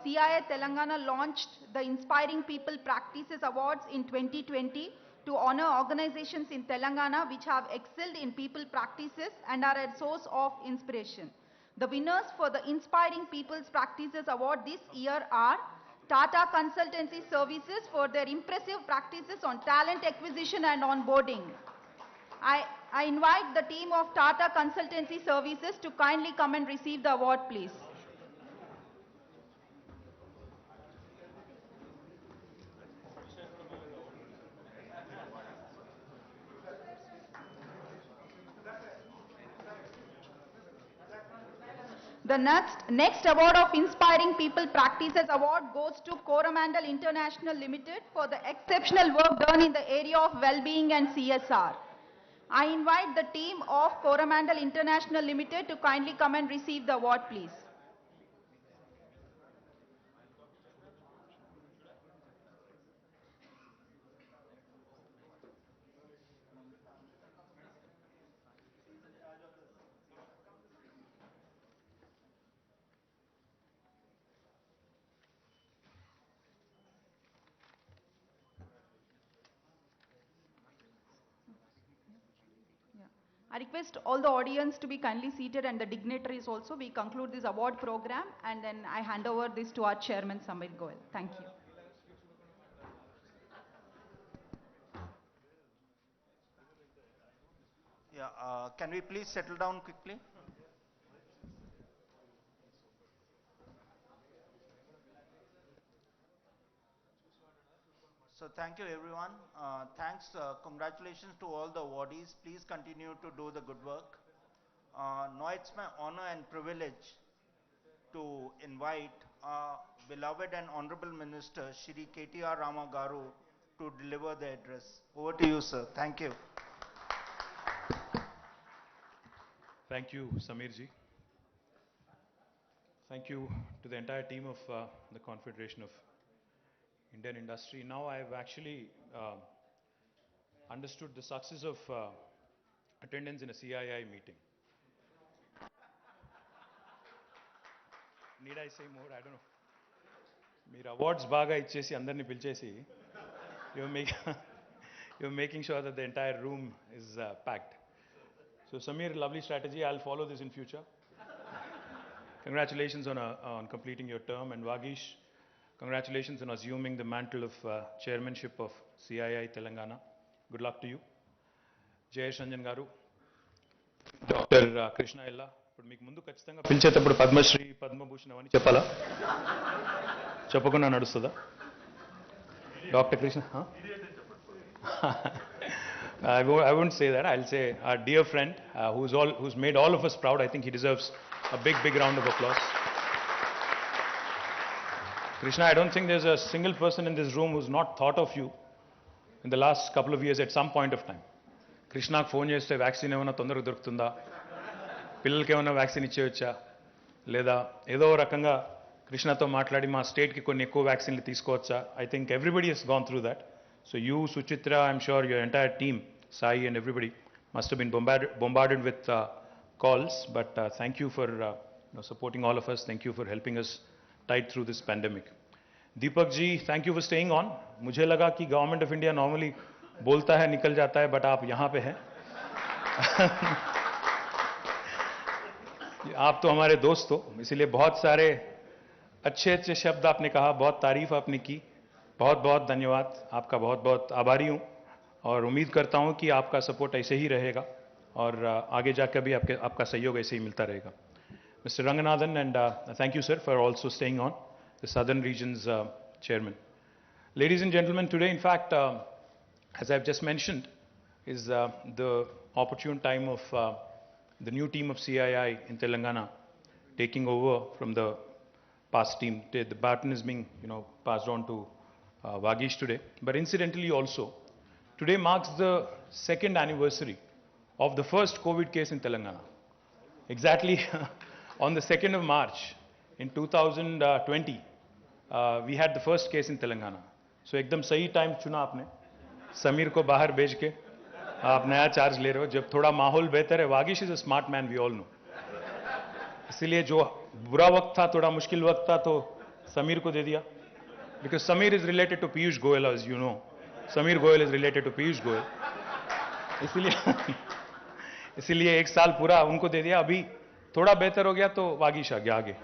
CII Telangana launched the Inspiring People Practices Awards in 2020 to honor organizations in Telangana which have excelled in people practices and are a source of inspiration. The winners for the Inspiring People's Practices Award this year are Tata Consultancy Services for their impressive practices on talent acquisition and onboarding. I invite the team of Tata Consultancy Services to kindly come and receive the award, please. The next award of Inspiring People Practices Award goes to Coromandel International Limited for the exceptional work done in the area of well-being and CSR. I invite the team of Coromandel International Limited to kindly come and receive the award, please. I request all the audience to be kindly seated and the dignitaries also. We conclude this award program and then I hand over this to our chairman, Samir Goel. Thank you. Yeah, can we please settle down quickly? So thank you everyone. Thanks, congratulations to all the awardees. Please continue to do the good work. Now it's my honor and privilege to invite our beloved and honorable minister, Shri KTR Rama Garu, to deliver the address. Over to you, sir. Thank you. Thank you, Samir ji. Thank you to the entire team of the Confederation of Indian Industry. Now I've actually understood the success of attendance in a CII meeting. Need I say more? I don't know. Meer awards baga ichesi andarni pilchesi. You're making sure that the entire room is packed. So Samir, lovely strategy. I'll follow this in future. Congratulations on completing your term, and Vagish, congratulations on assuming the mantle of chairmanship of CII Telangana. Good luck to you. Jayesh Ranjan Garu, Dr. Krishna Ella. ఇప్పుడు మీకు ముందు ఖచ్చితంగా పిలిచేటప్పుడు పద్మశ్రీ పద్మభూషణం అని చెప్పాలా? చెప్పకుండా నడుస్తుందా? Doctor Krishna I wouldn't say that. I'll say our dear friend who's made all of us proud. I think he deserves a big round of applause. Krishna, I don't think there's a single person in this room who's not thought of you in the last couple of years at some point of time. Krishna phone cheste vaccine emana tondaraga dorukutunda, పిల్లలకి ఏమైనా vaccine ఇచ్చేయచ్చా, లేదా ఏదో రకంగా కృష్ణతో మాట్లాడి మా స్టేట్కి కొన్ని ఎక్కువ వ్యాక్సిన్లు తీసుకోవచ్చా? I think everybody has gone through that. So you, Suchitra, I'm sure your entire team, Sai and everybody, must have been bombarded with calls. But thank you for supporting all of us. Thank you for helping us tide through this pandemic. Deepak ji, thank you for staying on. मुझे लगा कि government of India normally बोलता है निकल जाता है, but आप यहाँ पे हैं. आप तो हमारे दोस्त हो, इसीलिए बहुत सारे अच्छे शब्द आपने कहा, बहुत तारीफ आपने की. बहुत बहुत धन्यवाद, आपका बहुत बहुत आभारी हूँ और उम्मीद करता हूँ कि आपका सपोर्ट ऐसे ही रहेगा और आगे जाकर भी आपका सहयोग ऐसे ही मिलता रहेगा. Mr. Ranganathan, and thank you, sir, for also staying on, the Southern Region's chairman. Ladies and gentlemen, today, in fact, as I've just mentioned, is the opportune time of the new team of CII in Telangana taking over from the past team. The baton is being, passed on to Vagish today. But incidentally also, today marks the second anniversary of the first COVID case in Telangana. Exactly on the 2nd of March in 2020, we had the first case in Telangana. So एकदम सही time चुना आपने, समीर को बाहर भेज के आप नया चार्ज ले रहे हो जब थोड़ा माहौल बेहतर है. Vagish is a smart man, we all know. इसलिए जो बुरा वक्त था, थोड़ा मुश्किल वक्त था, तो समीर को दे दिया. Because Samir is related to Piyush Goyal, as you know. Samir Goyal is related to Piyush Goyal. इसलिए एक साल पूरा उनको दे दिया. अभी थोड़ा बेहतर हो गया तो वागिश आ गया आगे.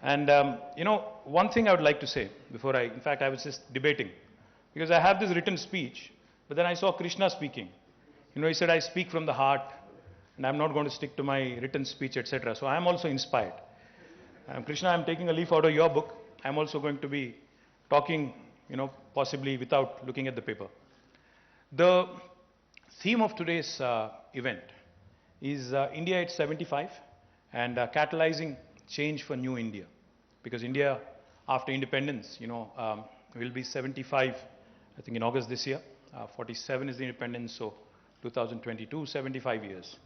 And one thing I would like to say before in fact I was just debating, because I have this written speech, but then I saw Krishna speaking. He said, I speak from the heart and I'm not going to stick to my written speech, etc. So I am also inspired. Krishna, I'm taking a leaf out of your book. I'm also going to be talking, possibly without looking at the paper. The theme of today's event is India at 75 and catalyzing change for new India. Because India, after independence, will be 75, I think in August this year. 47 is the independence, so 2022, 75 years.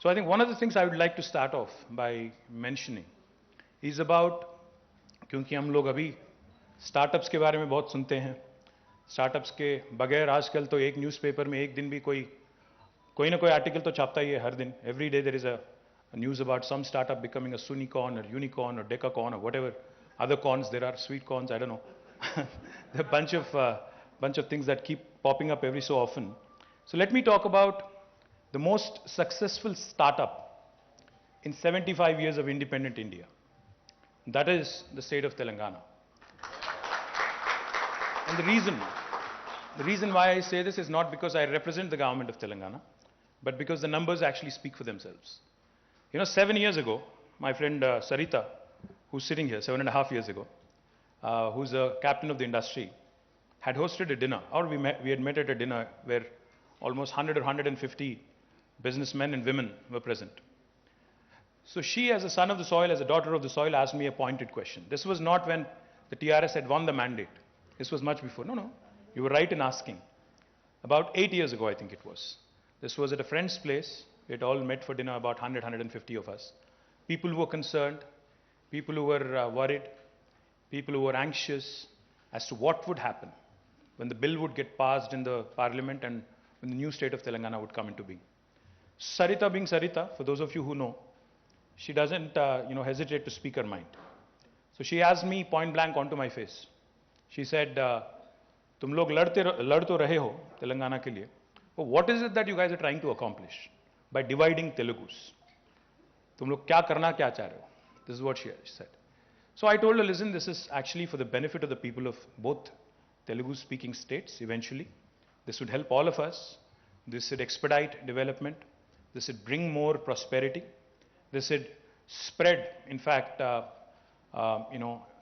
So I think one of the things I would like to start off by mentioning is about, क्योंकि हम लोग अभी startups के बारे में बहुत सुनते हैं. स्टार्टअप्स के बगैर आजकल तो एक न्यूज़पेपर में एक दिन भी कोई ना कोई आर्टिकल तो छापता ही है हर दिन. Every day there is a news about some startup becoming a unicorn or unicorn or decacorn or whatever other corns there are, sweet corns, I don't know. There are a bunch of things that keep popping up every so often. So let me talk about the most successful startup in 75 years of independent India. That is the state of Telangana. And the reason why I say this is not because I represent the government of Telangana, but because the numbers actually speak for themselves. 7 years ago, my friend Sarita, who's sitting here, 7.5 years ago, who's a captain of the industry, had hosted a dinner, or we had met at a dinner where almost 100 or 150 businessmen and women were present. So she, as a son of the soil, as a daughter of the soil, asked me a pointed question. This was not when the TRS had won the mandate. This was much before. No, you were right in asking. About 8 years ago, I think it was. This was at a friend's place. We had all met for dinner, about 100, 150 of us. People who were concerned, people who were worried, people who were anxious as to what would happen when the bill would get passed in the parliament and when the new state of Telangana would come into being. Sarita being Sarita, for those of you who know, she doesn't hesitate to speak her mind. So she asked me point blank onto my face. She said, "Tum log lad to rahe ho Telangana ke liye. But what is it that you guys are trying to accomplish by dividing Telugus? Tum log kya karna kya cha rahe ho?" This is what she said. So I told her, listen, this is actually for the benefit of the people of both Telugu-speaking states eventually. This would help all of us. This would expedite development. This would bring more prosperity. This would spread, in fact,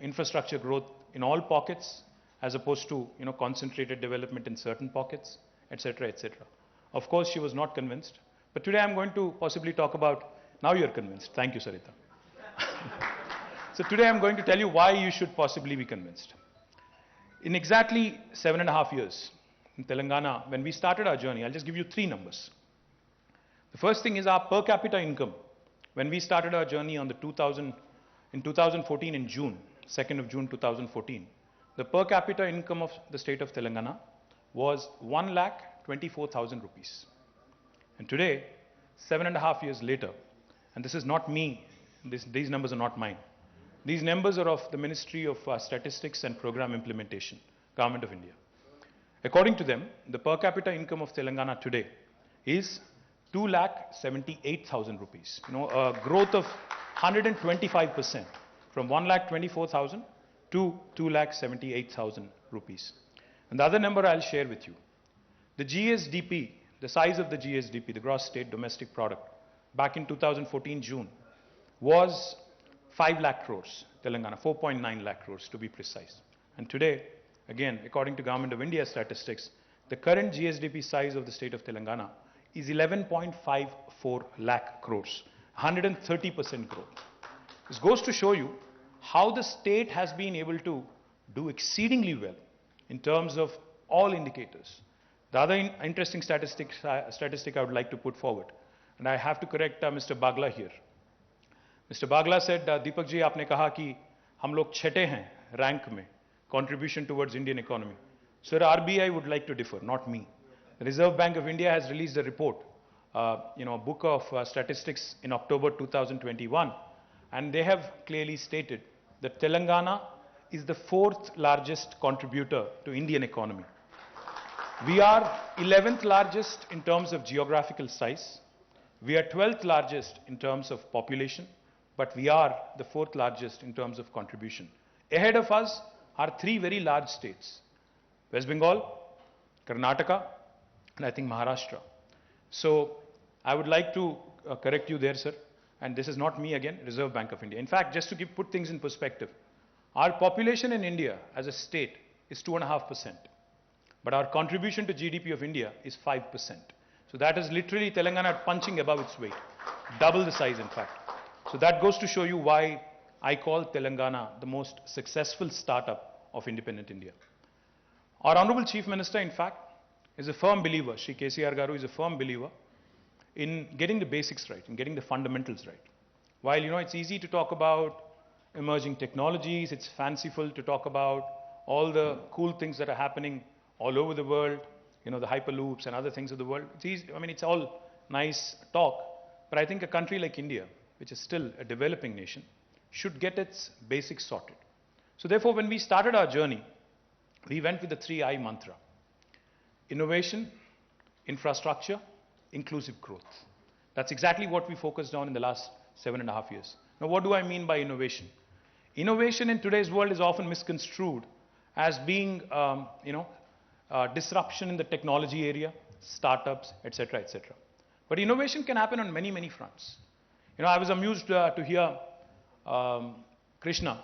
infrastructure growth in all pockets as opposed to, concentrated development in certain pockets, etc., etc. Of course, she was not convinced. But today I'm going to possibly talk about, now you're convinced. Thank you, Sarita. So today I'm going to tell you why you should possibly be convinced. In exactly 7.5 years in Telangana, when we started our journey, I'll just give you 3 numbers. The first thing is our per capita income. When we started our journey in 2014 in June, 2nd of June 2014, the per capita income of the state of Telangana was 1,24,000 rupees. And today, 7.5 years later, and this is not me, these numbers are not mine. These numbers are of the Ministry of Statistics and Program Implementation, Government of India. According to them, the per capita income of Telangana today is 2,78,000 rupees. A growth of 125% from 1,24,000 to 2,78,000 rupees. And the other number I'll share with you. The GSDP, the size of the GSDP, the gross state domestic product, back in 2014 June, was 5 lakh crores, Telangana, 4.9 lakh crores to be precise. And today, again, according to Government of India statistics, the current GSDP size of the state of Telangana is 11.54 lakh crores, 130% growth. This goes to show you how the state has been able to do exceedingly well in terms of all indicators. The other interesting statistic I would like to put forward, and I have to correct Mr. Bagla here. Mr. Bagla said, Deepak ji, आपने कहा कि हम लोग छठे हैं rank में, contribution towards Indian economy. Sir, RBI would like to differ, not me. The Reserve Bank of India has released a report, a book of statistics in October 2021, and they have clearly stated that Telangana is the 4th largest contributor to Indian economy. We are 11th largest in terms of geographical size. We are 12th largest in terms of population, but we are the 4th largest in terms of contribution. Ahead of us are 3 very large states: West Bengal, Karnataka, and I think Maharashtra. So I would like to correct you there, sir. And this is not me again, Reserve Bank of India. In fact, just to put things in perspective, our population in India as a state is 2.5%. But our contribution to GDP of India is 5%. So that is literally Telangana punching above its weight. Double the size, in fact. So that goes to show you why I call Telangana the most successful startup of independent India. Our Honorable Chief Minister, in fact, is a firm believer, Shri KCR Garu is a firm believer in getting the basics right, in getting the fundamentals right. While, it's easy to talk about emerging technologies, it's fanciful to talk about all the cool things that are happening all over the world, the hyperloops and other things of the world. It's easy, it's all nice talk, but I think a country like India, which is still a developing nation, should get its basics sorted. So therefore, when we started our journey, we went with the 3I mantra: innovation, infrastructure, inclusive growth. That's exactly what we focused on in the last 7.5 years. Now, what do I mean by innovation? Innovation in today's world is often misconstrued as being, disruption in the technology area, startups, etc., etc. But innovation can happen on many, many fronts. I was amused to hear Krishna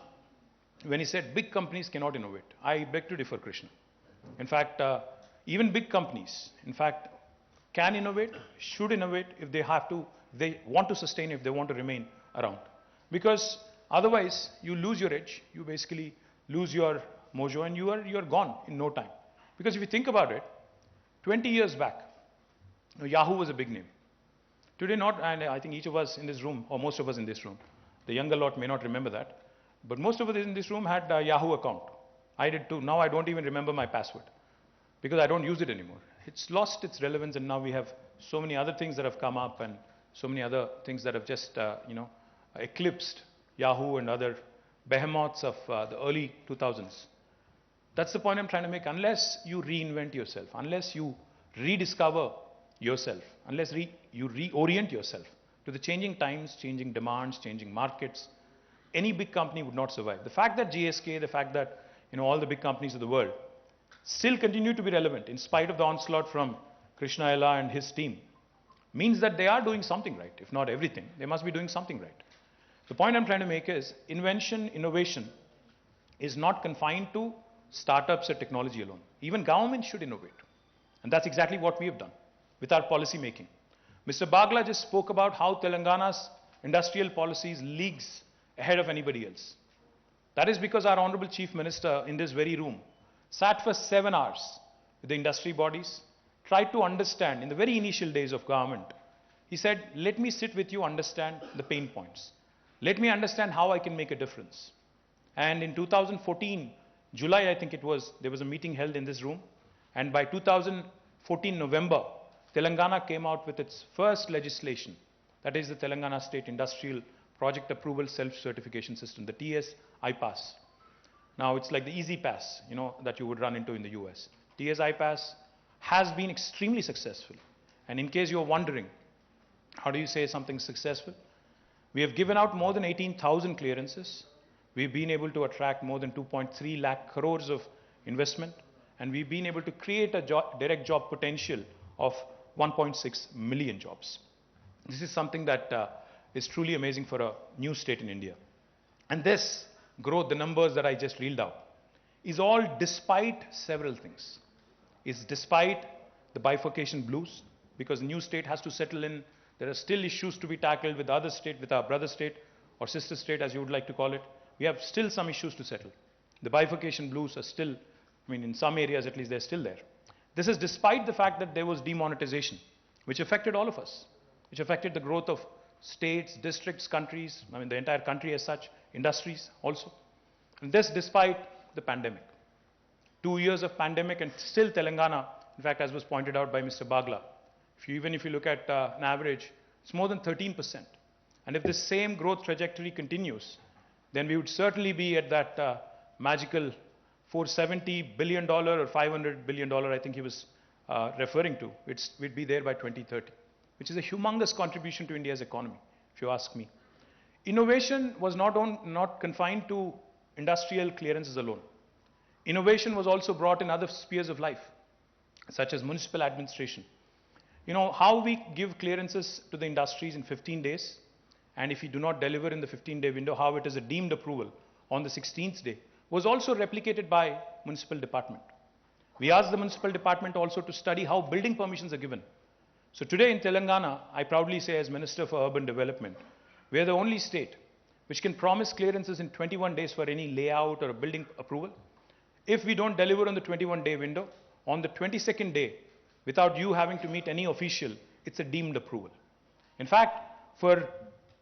when he said big companies cannot innovate. I beg to differ, Krishna. In fact, even big companies, can innovate, should innovate if they have to, if they want to sustain, if they want to remain around. Because otherwise, you lose your edge, you basically lose your mojo, and you're gone in no time. Because if you think about it, 20 years back, Yahoo was a big name. Today not, and I think each of us in this room, or most of us in this room, the younger lot may not remember that, but most of us in this room had a Yahoo account. I did too. Now I don't even remember my password because I don't use it anymore. It's lost its relevance, and now we have so many other things that have come up and so many other things that have just, eclipsed Yahoo and other behemoths of the early 2000s. That's the point I'm trying to make. Unless you reinvent yourself, unless you rediscover yourself, unless you reorient yourself to the changing times, changing demands, changing markets, any big company would not survive. The fact that GSK, the fact that all the big companies of the world still continue to be relevant in spite of the onslaught from Krishna Ella and his team means that they are doing something right. If not everything, they must be doing something right. The point I'm trying to make is invention, innovation is not confined to startups or technology alone. Even government should innovate. And that's exactly what we have done with our policy making. Mr. Bagla just spoke about how Telangana's industrial policies leagues ahead of anybody else. That is because our Honorable Chief Minister in this very room sat for 7 hours with the industry bodies, tried to understand in the very initial days of government. He said, let me sit with you, understand the pain points. Let me understand how I can make a difference. And in 2014, July, I think it was, there was a meeting held in this room. And by 2014 November, Telangana came out with its first legislation. That is the Telangana State Industrial Project Approval Self-Certification System, the TS-IPAS. Now, it's like the easy pass, that you would run into in the US. TS-IPAS has been extremely successful. And in case you're wondering, how do you say something successful? We have given out more than 18,000 clearances. We've been able to attract more than 2.3 lakh crores of investment. And we've been able to create a direct job potential of 1.6 million jobs. This is something that is truly amazing for a new state in India. And this growth, the numbers that I just reeled out, is all despite several things. It's despite the bifurcation blues, because the new state has to settle in. There are still issues to be tackled with the other state, with our brother state, or sister state, as you would like to call it. We have still some issues to settle. The bifurcation blues are still, in some areas at least, they're still there. This is despite the fact that there was demonetization, which affected all of us, which affected the growth of states, districts, countries, the entire country as such, industries also. And this despite the pandemic. 2 years of pandemic, and still Telangana, in fact, as was pointed out by Mr. Bagla, even if you look at an average, it's more than 13%. And if this same growth trajectory continues, then we would certainly be at that magical $470 billion or $500 billion, I think he was referring to. We'd be there by 2030, which is a humongous contribution to India's economy, if you ask me. Innovation was not confined to industrial clearances alone. Innovation was also brought in other spheres of life, such as municipal administration. How we give clearances to the industries in 15 days, and if you do not deliver in the 15-day window, how it is a deemed approval on the 16th day, was also replicated by municipal department. We asked the municipal department also to study how building permissions are given. So today in Telangana, I proudly say as Minister for Urban Development, we are the only state which can promise clearances in 21 days for any layout or a building approval. If we don't deliver on the 21-day window, on the 22nd day, without you having to meet any official, it's a deemed approval. In fact, for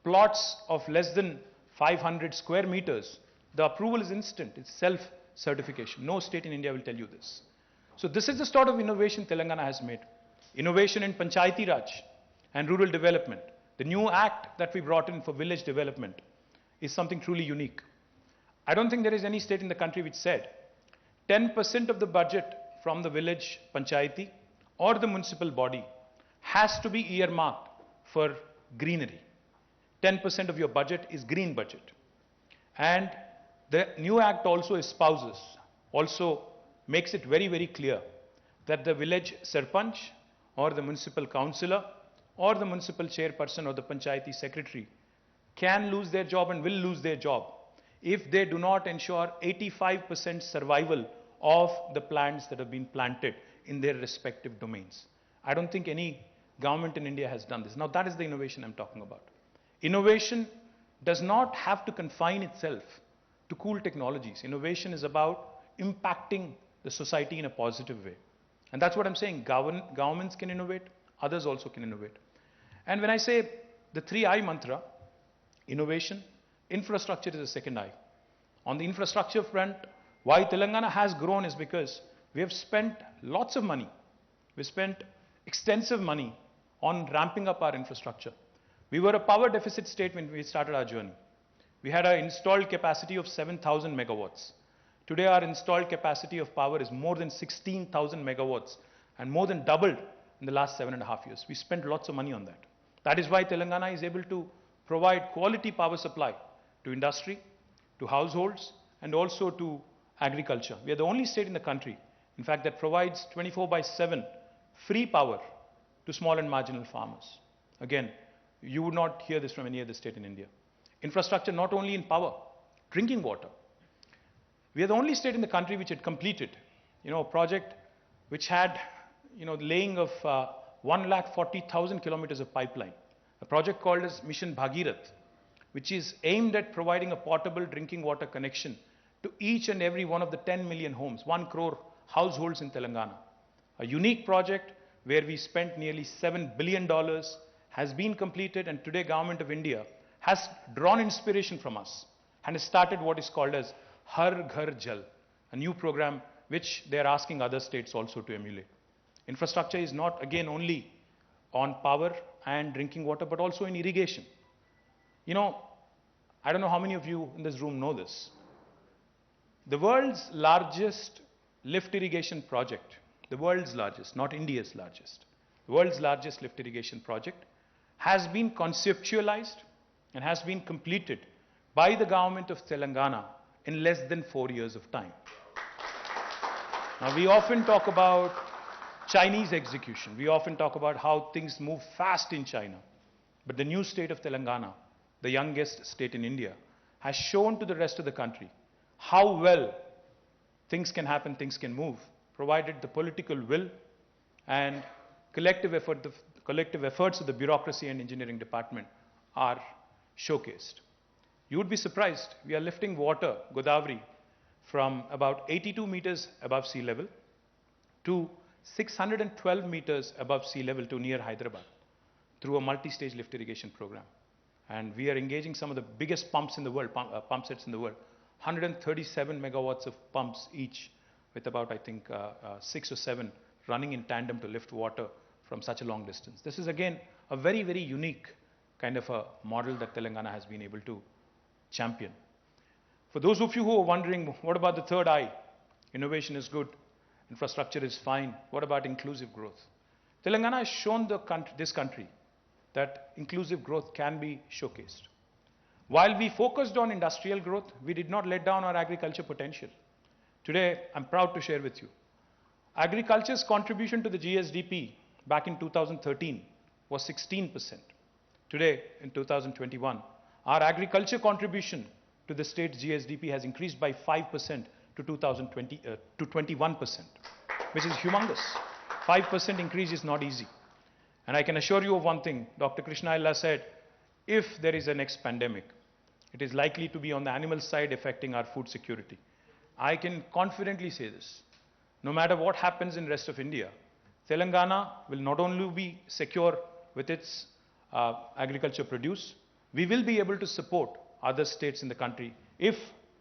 plots of less than 500 square meters, the approval is instant. It's self-certification. No state in India will tell you this. So this is the sort of innovation Telangana has made. Innovation in Panchayati Raj and rural development. The new act that we brought in for village development is something truly unique. I don't think there is any state in the country which said 10% of the budget from the village Panchayati or the municipal body has to be earmarked for greenery. 10% of your budget is green budget. And the new act also espouses, also makes it very, very clear that the village sarpanch or the municipal councillor or the municipal chairperson or the panchayati secretary can lose their job and will lose their job if they do not ensure 85% survival of the plants that have been planted in their respective domains. I don't think any government in India has done this. Now that is the innovation I'm talking about. Innovation does not have to confine itself to cool technologies. Innovation is about impacting the society in a positive way. And that's what I'm saying. Governments can innovate, others also can innovate. And when I say the 3I mantra, innovation, infrastructure is the second I. On the infrastructure front, why Telangana has grown is because we have spent lots of money. We spent extensive money on ramping up our infrastructure. We were a power deficit state when we started our journey. We had an installed capacity of 7,000 megawatts. Today our installed capacity of power is more than 16,000 megawatts and more than doubled in the last 7.5 years. We spent lots of money on that. That is why Telangana is able to provide quality power supply to industry, to households, and also to agriculture. We are the only state in the country, in fact, that provides 24/7 free power to small and marginal farmers. Again, you would not hear this from any other state in India. Infrastructure not only in power, drinking water. We are the only state in the country which had completed, a project which had, the laying of 140,000 kilometers of pipeline. A project called as Mission Bhagirath, which is aimed at providing a portable drinking water connection to each and every one of the 10 million homes, 1 crore households in Telangana. A unique project where we spent nearly $7 billion has been completed, and today Government of India has drawn inspiration from us and has started what is called as Har Ghar Jal, a new program which they are asking other states also to emulate. Infrastructure is not again only on power and drinking water, but also in irrigation. I don't know how many of you in this room know this. The world's largest lift irrigation project, the world's largest, not India's largest, the world's largest lift irrigation project has been conceptualized and has been completed by the government of Telangana in less than 4 years of time. Now, we often talk about Chinese execution. We often talk about how things move fast in China. But the new state of Telangana, the youngest state in India, has shown to the rest of the country how well things can happen, things can move, provided the political will and collective efforts of the bureaucracy and engineering department are showcased. You would be surprised, we are lifting water, Godavari, from about 82 meters above sea level to 612 meters above sea level to near Hyderabad through a multi-stage lift irrigation program. And we are engaging some of the biggest pumps in the world, pump sets in the world, 137 megawatts of pumps each, with about, I think, 6 or 7 running in tandem to lift water from such a long distance. This is again a very, very unique kind of a model that Telangana has been able to champion. For those of you who are wondering, what about the third I? Innovation is good, infrastructure is fine. What about inclusive growth? Telangana has shown this country that inclusive growth can be showcased. While we focused on industrial growth, we did not let down our agriculture potential. Today, I'm proud to share with you, agriculture's contribution to the GSDP back in 2013 was 16%. Today, in 2021, our agriculture contribution to the state's GSDP has increased by 5% to 21%, which is humongous. 5% increase is not easy. And I can assure you of one thing, Dr. Krishna Ella said, if there is a next pandemic, it is likely to be on the animal side affecting our food security. I can confidently say this. No matter what happens in the rest of India, Telangana will not only be secure with its agriculture produce, we will be able to support other states in the country if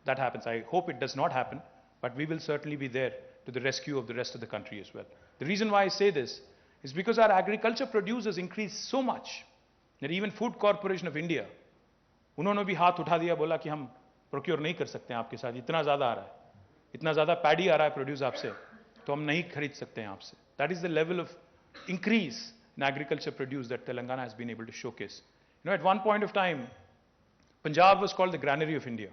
that happens. I hope it does not happen, but we will certainly be there to the rescue of the rest of the country as well. The reason why I say this is because our agriculture produce has increased so much that even Food Corporation of India, उन्होंने भी हाथ उठा दिया, बोला कि हम procure नहीं कर सकते हैं आपके साथ, इतना ज़्यादा आ रहा है, इतना ज़्यादा पैडी आ रहा है प्रोड्यूस आपसे, तो हम नहीं खरीद सकते हैं आपसे. That is the level of increase in agriculture produce that Telangana has been able to showcase. You know, at one point of time, Punjab was called the granary of India.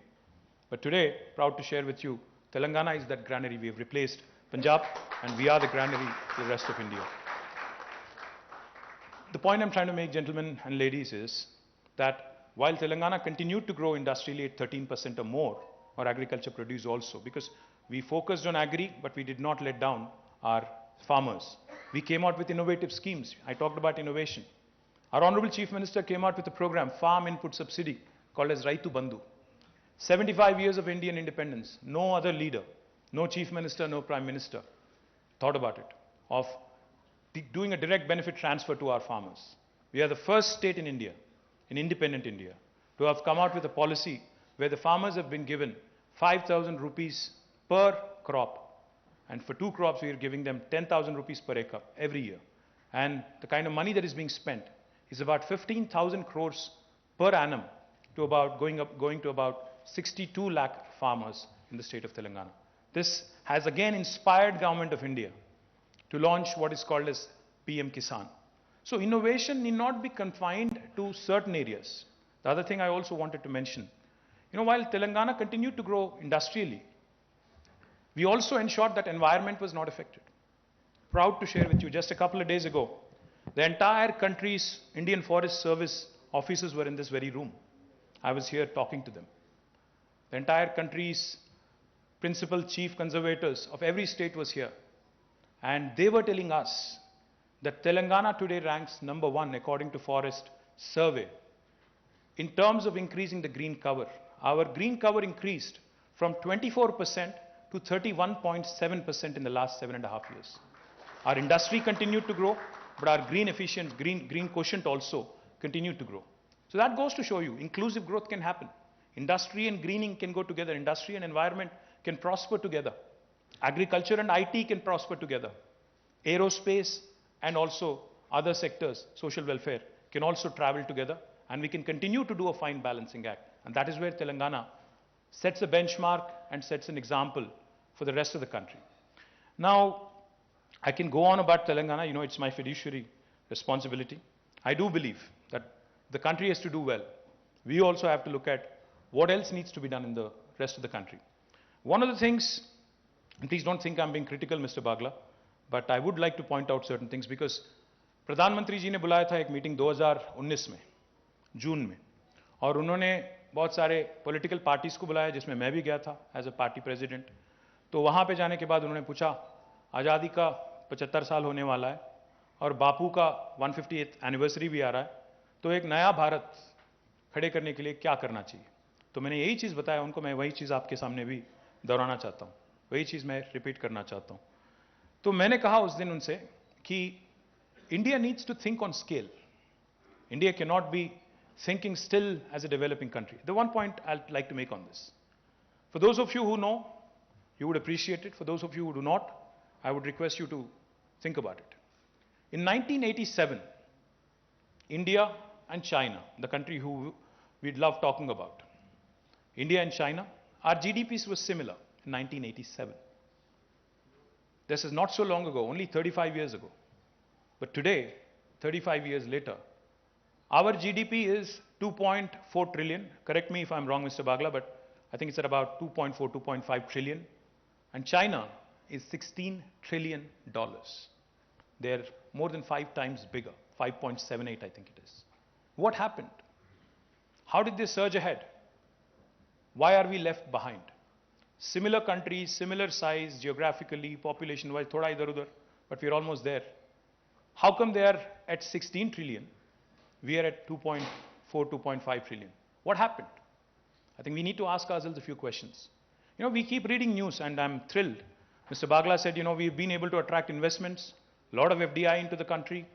But today, proud to share with you, Telangana is that granary. We have replaced Punjab and we are the granary to the rest of India. The point I'm trying to make, gentlemen and ladies, is that while Telangana continued to grow industrially at 13% or more, our agriculture produce also, because we focused on agri, but we did not let down our farmers. We came out with innovative schemes. I talked about innovation. Our Honorable Chief Minister came out with a program, Farm Input Subsidy, called as Raitu Bandhu. 75 years of Indian independence, no other leader, no Chief Minister, no Prime Minister thought about it, of doing a direct benefit transfer to our farmers. We are the first state in India, in independent India, to have come out with a policy where the farmers have been given 5,000 rupees per crop. And for 2 crops, we are giving them 10,000 rupees per acre every year. And the kind of money that is being spent is about 15,000 crores per annum to about going to about 62 lakh farmers in the state of Telangana. This has again inspired Government of India to launch what is called as PM Kisan. So innovation need not be confined to certain areas. The other thing I also wanted to mention, you know, while Telangana continued to grow industrially, we also ensured that environment was not affected. Proud to share with you, just a couple of days ago, the entire country's Indian Forest Service officers were in this very room. I was here talking to them. The entire country's principal chief conservators of every state was here. And they were telling us that Telangana today ranks number 1 according to Forest Survey in terms of increasing the green cover. Our green cover increased from 24% to 31.7% in the last 7.5 years. Our industry continued to grow, but our green quotient also continued to grow. So that goes to show you, inclusive growth can happen. Industry and greening can go together. Industry and environment can prosper together. Agriculture and IT can prosper together. Aerospace and also other sectors, social welfare, can also travel together. And we can continue to do a fine balancing act. And that is where Telangana sets a benchmark and sets an example for the rest of the country. Now, I can go on about Telangana. You know, it's my fiduciary responsibility. I do believe that the country has to do well. We also have to look at what else needs to be done in the rest of the country. One of the things, and please don't think I'm being critical, Mr. Bagla, but I would like to point out certain things because प्रधान मंत्री जी ने बुलाया था एक meeting 2019 में, जून में, और उन्होंने बहुत सारे पॉलिटिकल पार्टीज को बुलाया जिसमें मैं भी गया था एज अ पार्टी प्रेसिडेंट. तो वहाँ पे जाने के बाद उन्होंने पूछा, आज़ादी का 75 साल होने वाला है और बापू का 150th एनिवर्सरी भी आ रहा है, तो एक नया भारत खड़े करने के लिए क्या करना चाहिए. तो मैंने यही चीज़ बताया उनको. मैं वही चीज़ आपके सामने भी दोहराना चाहता हूँ, वही चीज़ मैं रिपीट करना चाहता हूँ. तो मैंने कहा उस दिन उनसे कि India needs to think on scale. India can not be thinking still as a developing country. The one point I'd like to make on this. For those of you who know, you would appreciate it. For those of you who do not, I would request you to think about it. In 1987, India and China, the country who we'd love talking about, India and China, our GDPs were similar in 1987. This is not so long ago, only 35 years ago. But today, 35 years later, our GDP is 2.4 trillion. Correct me if I'm wrong, Mr. Bagla, but I think it's at about 2.4, 2.5 trillion. And China is $16 trillion. They're more than 5 times bigger, 5.78 I think it is. What happened? How did they surge ahead? Why are we left behind? Similar countries, similar size, geographically, population-wise, thoda idhar-udhar, but we're almost there. How come they are at 16 trillion? We are at 2.4, 2.5 trillion. What happened? I think we need to ask ourselves a few questions. You know, we keep reading news and I'm thrilled. Mr. Bagla said, you know, we've been able to attract investments, a lot of FDI into the country,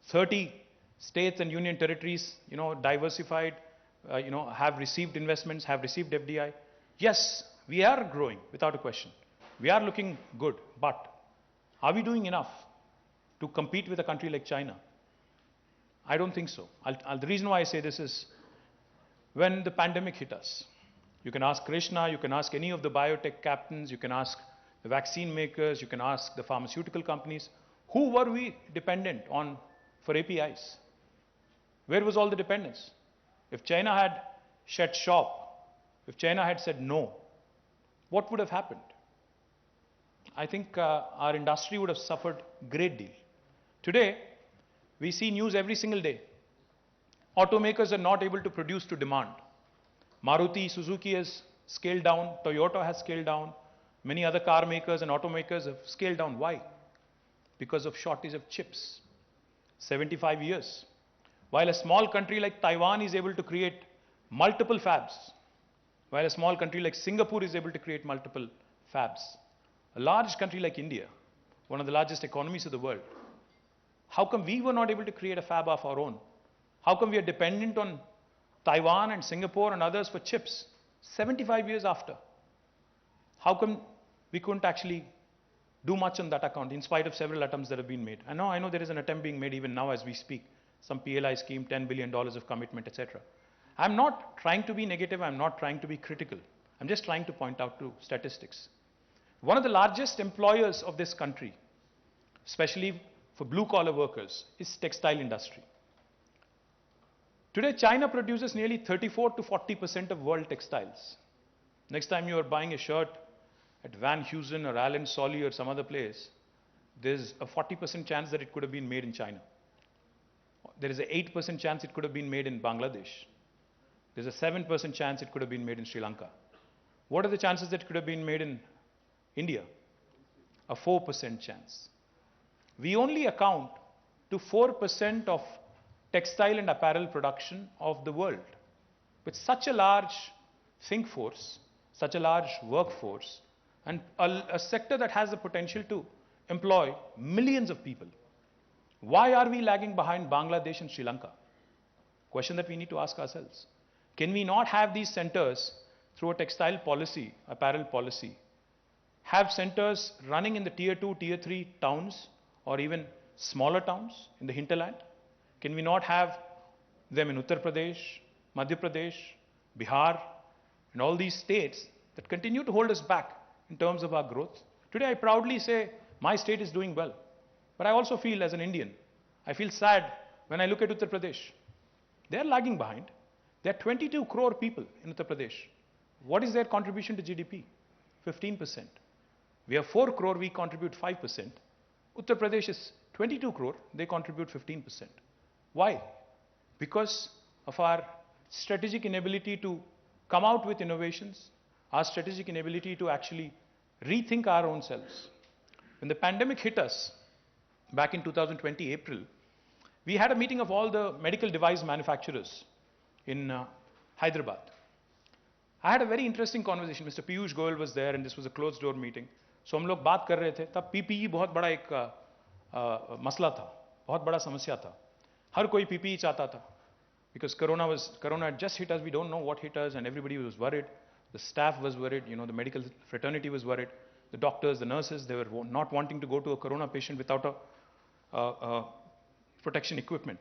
30 states and union territories, you know, diversified, have received investments, have received FDI. Yes, we are growing without a question. We are looking good, but are we doing enough to compete with a country like China? I don't think so. The reason why I say this is when the pandemic hit us, you can ask Krishna, you can ask any of the biotech captains, you can ask the vaccine makers, you can ask the pharmaceutical companies, who were we dependent on for APIs? Where was all the dependence? If China had shut shop, if China had said no, what would have happened? I think our industry would have suffered a great deal. Today, we see news every single day. Automakers are not able to produce to demand. Maruti, Suzuki has scaled down, Toyota has scaled down, many other car makers and automakers have scaled down. Why? Because of shortage of chips. 75 years. While a small country like Taiwan is able to create multiple fabs, while a small country like Singapore is able to create multiple fabs, a large country like India, one of the largest economies of the world, how come we were not able to create a fab of our own? How come we are dependent on Taiwan and Singapore and others for chips 75 years after? How come we couldn't actually do much on that account in spite of several attempts that have been made? I know there is an attempt being made even now as we speak. Some PLI scheme, $10 billion of commitment, etc. I'm not trying to be negative. I'm not trying to be critical. I'm just trying to point out to statistics. One of the largest employers of this country, especially for blue-collar workers, is textile industry. Today, China produces nearly 34 to 40% of world textiles. Next time you are buying a shirt at Van Heusen or Allen Solly or some other place, there's a 40% chance that it could have been made in China. There is an 8% chance it could have been made in Bangladesh. There's a 7% chance it could have been made in Sri Lanka. What are the chances that it could have been made in India? A 4% chance. We only account to 4% of textile and apparel production of the world. With such a large think force, such a large workforce, and a sector that has the potential to employ millions of people, why are we lagging behind Bangladesh and Sri Lanka? Question that we need to ask ourselves. Can we not have these centers through a textile policy, apparel policy, have centers running in the tier 2, tier 3 towns or even smaller towns in the hinterland? Can we not have them in Uttar Pradesh, Madhya Pradesh, Bihar, and all these states that continue to hold us back in terms of our growth? Today I proudly say my state is doing well. But I also feel as an Indian, I feel sad when I look at Uttar Pradesh. They are lagging behind. There are 22 crore people in Uttar Pradesh. What is their contribution to GDP? 15%. We have 4 crore, we contribute 5%. Uttar Pradesh is 22 crore, they contribute 15%. Why? Because of our strategic inability to come out with innovations, our strategic inability to actually rethink our own selves. When the pandemic hit us, back in 2020, April, we had a meeting of all the medical device manufacturers in Hyderabad. I had a very interesting conversation. Mr. Piyush Goyal was there and this was a closed door meeting. So हम लोग बात कर रहे थे, तब PPE बहुत बड़ा एक मसला था, बहुत बड़ा समस्या था. हर कोई PPE चाहता था. Because Corona had just hit us, we don't know what hit us and everybody was worried. The staff was worried, the medical fraternity was worried. The doctors, the nurses, they were not wanting to go to a Corona patient without a protection equipment.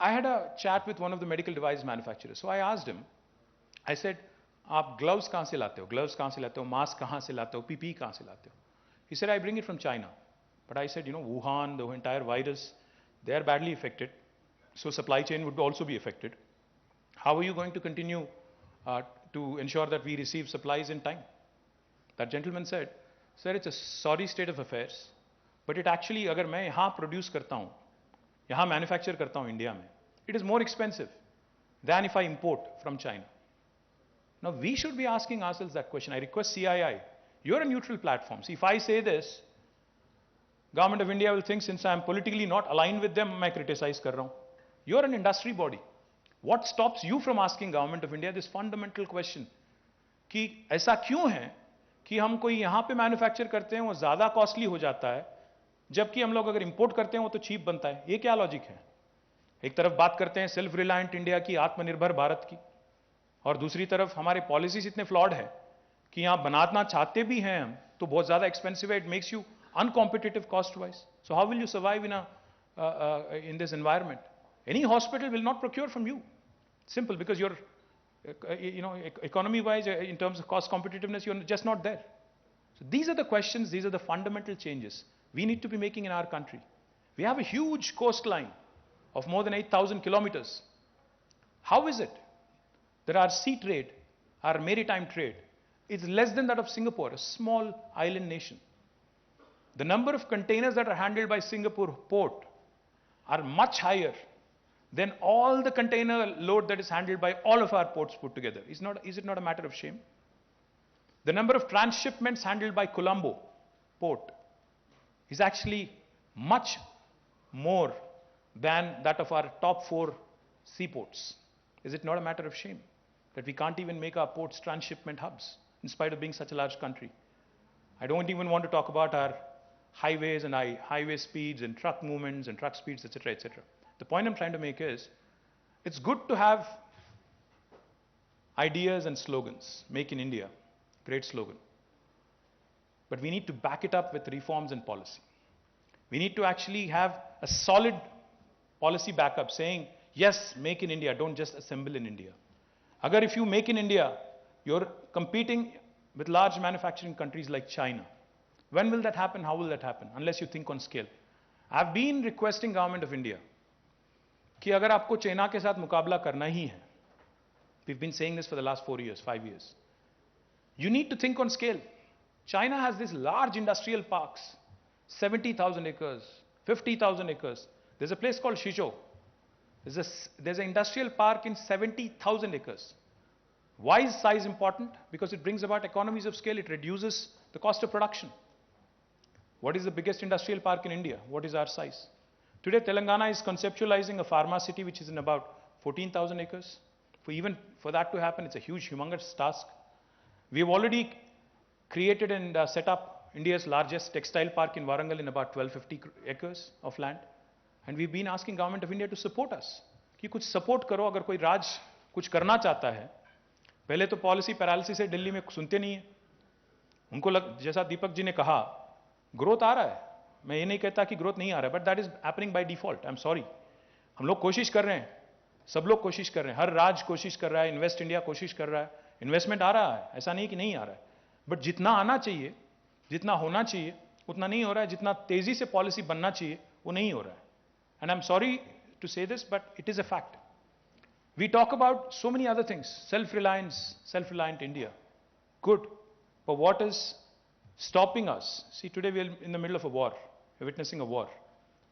I had a chat with one of the medical device manufacturers. So I asked him, I said, "Aap gloves kahan se late ho? Gloves kahan se late ho? Mask kahan se late ho? PPE kahan se late ho?" He said, "I bring it from China." But I said, Wuhan, the entire virus, they are badly affected. So supply chain would also be affected. How are you going to continue to ensure that we receive supplies in time? That gentleman said, "Sir, it's a sorry state of affairs, but it actually, agar main yahan produce karta hu, yahan manufacture karta hu India mein, it is more expensive than if I import from China." Now we should be asking ourselves that question. I request CII, you're a neutral platform. See, if I say this, Government of India will think since I am politically not aligned with them, I criticize kar raha hu. You're an industry body. What stops you from asking Government of India this fundamental question? कि ऐसा क्यों है कि हम कोई यहाँ पे manufacture करते हैं वो ज़्यादा कॉस्टली हो जाता है, जबकि हम लोग अगर इंपोर्ट करते हैं वो तो चीप बनता है? ये क्या लॉजिक है? एक तरफ बात करते हैं सेल्फ रिलायंट इंडिया की, आत्मनिर्भर भारत की, और दूसरी तरफ हमारे पॉलिसीज इतने फ्लॉड है कि यहाँ बनाना चाहते भी हैं हम तो बहुत ज़्यादा एक्सपेंसिव है. It makes you uncompetitive cost-wise. So how will you survive in this environment? Any hospital will not procure from you. Simple, because you're, economy-wise, in terms of cost competitiveness, you're just not there. So these are the questions, these are the fundamental changes we need to be making in our country. We have a huge coastline of more than 8,000 kilometers. How is it that our sea trade, our maritime trade, is less than that of Singapore, a small island nation? The number of containers that are handled by Singapore port are much higher than all the container load that is handled by all of our ports put together. Is it not a matter of shame? The number of transshipments handled by Colombo port is actually much more than that of our top 4 seaports. Is it not a matter of shame that we can't even make our ports transshipment hubs in spite of being such a large country? I don't even want to talk about our highways and highway speeds and truck movements and truck speeds, etc., etc. The point I'm trying to make is, it's good to have ideas and slogans. Make in India, great slogan. But we need to back it up with reforms and policy. We need to actually have a solid policy backup saying, yes, make in India, don't just assemble in India. Agar if you make in India, you're competing with large manufacturing countries like China. When will that happen? How will that happen? Unless you think on scale. I've been requesting government of India कि अगर आपको China के साथ मुकाबला करना ही है, we've been saying this for the last 4 years, 5 years, you need to think on scale. China has these large industrial parks, 70,000 acres, 50,000 acres. There's a place called Shizhou. There's an industrial park in 70,000 acres. Why is size important? Because it brings about economies of scale. It reduces the cost of production. What is the biggest industrial park in India? What is our size? Today, Telangana is conceptualizing a pharma city which is in about 14,000 acres. Even for that to happen, it's a huge, humongous task. We have already created and set up India's largest textile park in Warangal in about 1250 acres of land. And we've been asking government of India to support us. कि कुछ support करो, अगर कोई राज कुछ करना चाहता है. पहले तो policy paralysis है, दिल्ली में सुनते नहीं है. उनको जैसा दीपक जी ने कहा, growth आ रहा है. मैं ये नहीं कहता कि growth नहीं आ रहा है, but that is happening by default. I'm sorry. हम लोग कोशिश कर रहे हैं. सब लोग कोशिश कर रहे हैं. हर राज कोशिश कर रहा है. इन्वेस्ट इंडिया कोशिश कर रहा है. इन्वेस्टमेंट आ रहा है. ऐसा नहीं कि नहीं आ रहा है. बट जितना आना चाहिए, जितना होना चाहिए, उतना नहीं हो रहा है. जितना तेजी से पॉलिसी बनना चाहिए, वो नहीं हो रहा है. And I'm sorry to say this, but it is a fact. We talk about so many other things. Self-reliance, self-reliant India. Good. But what is stopping us? See, today we are in the middle of a war. We're witnessing a war.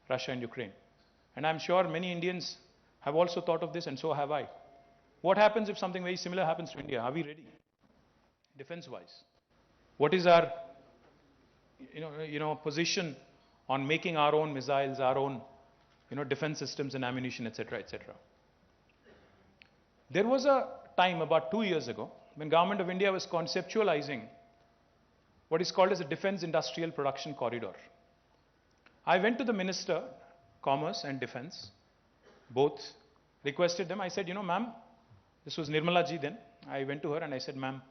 Russia and Ukraine. And I'm sure many Indians have also thought of this, and so have I. What happens if something very similar happens to India? Are we ready? Defense-wise. What is our position on making our own missiles, our own defense systems and ammunition, etc., etc. There was a time about 2 years ago when Government of India was conceptualizing what is called as a defense industrial production corridor. I went to the Minister, Commerce and Defense, both, requested them. I said, ma'am, this was Nirmala ji then. I went to her and I said, ma'am,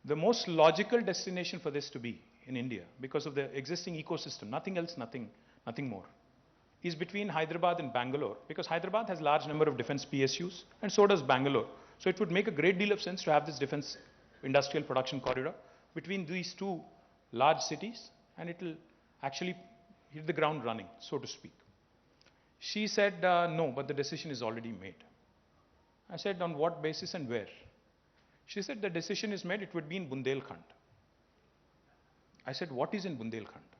the most logical destination for this to be in India, because of the existing ecosystem, nothing else, nothing more, is between Hyderabad and Bangalore, because Hyderabad has a large number of defense PSUs, and so does Bangalore. So it would make a great deal of sense to have this defense industrial production corridor between these two large cities, and it will actually hit the ground running, so to speak. She said, no, but the decision is already made. I said, on what basis and where? She said, the decision is made, it would be in Bundelkhand. I said, what is in Bundelkhand?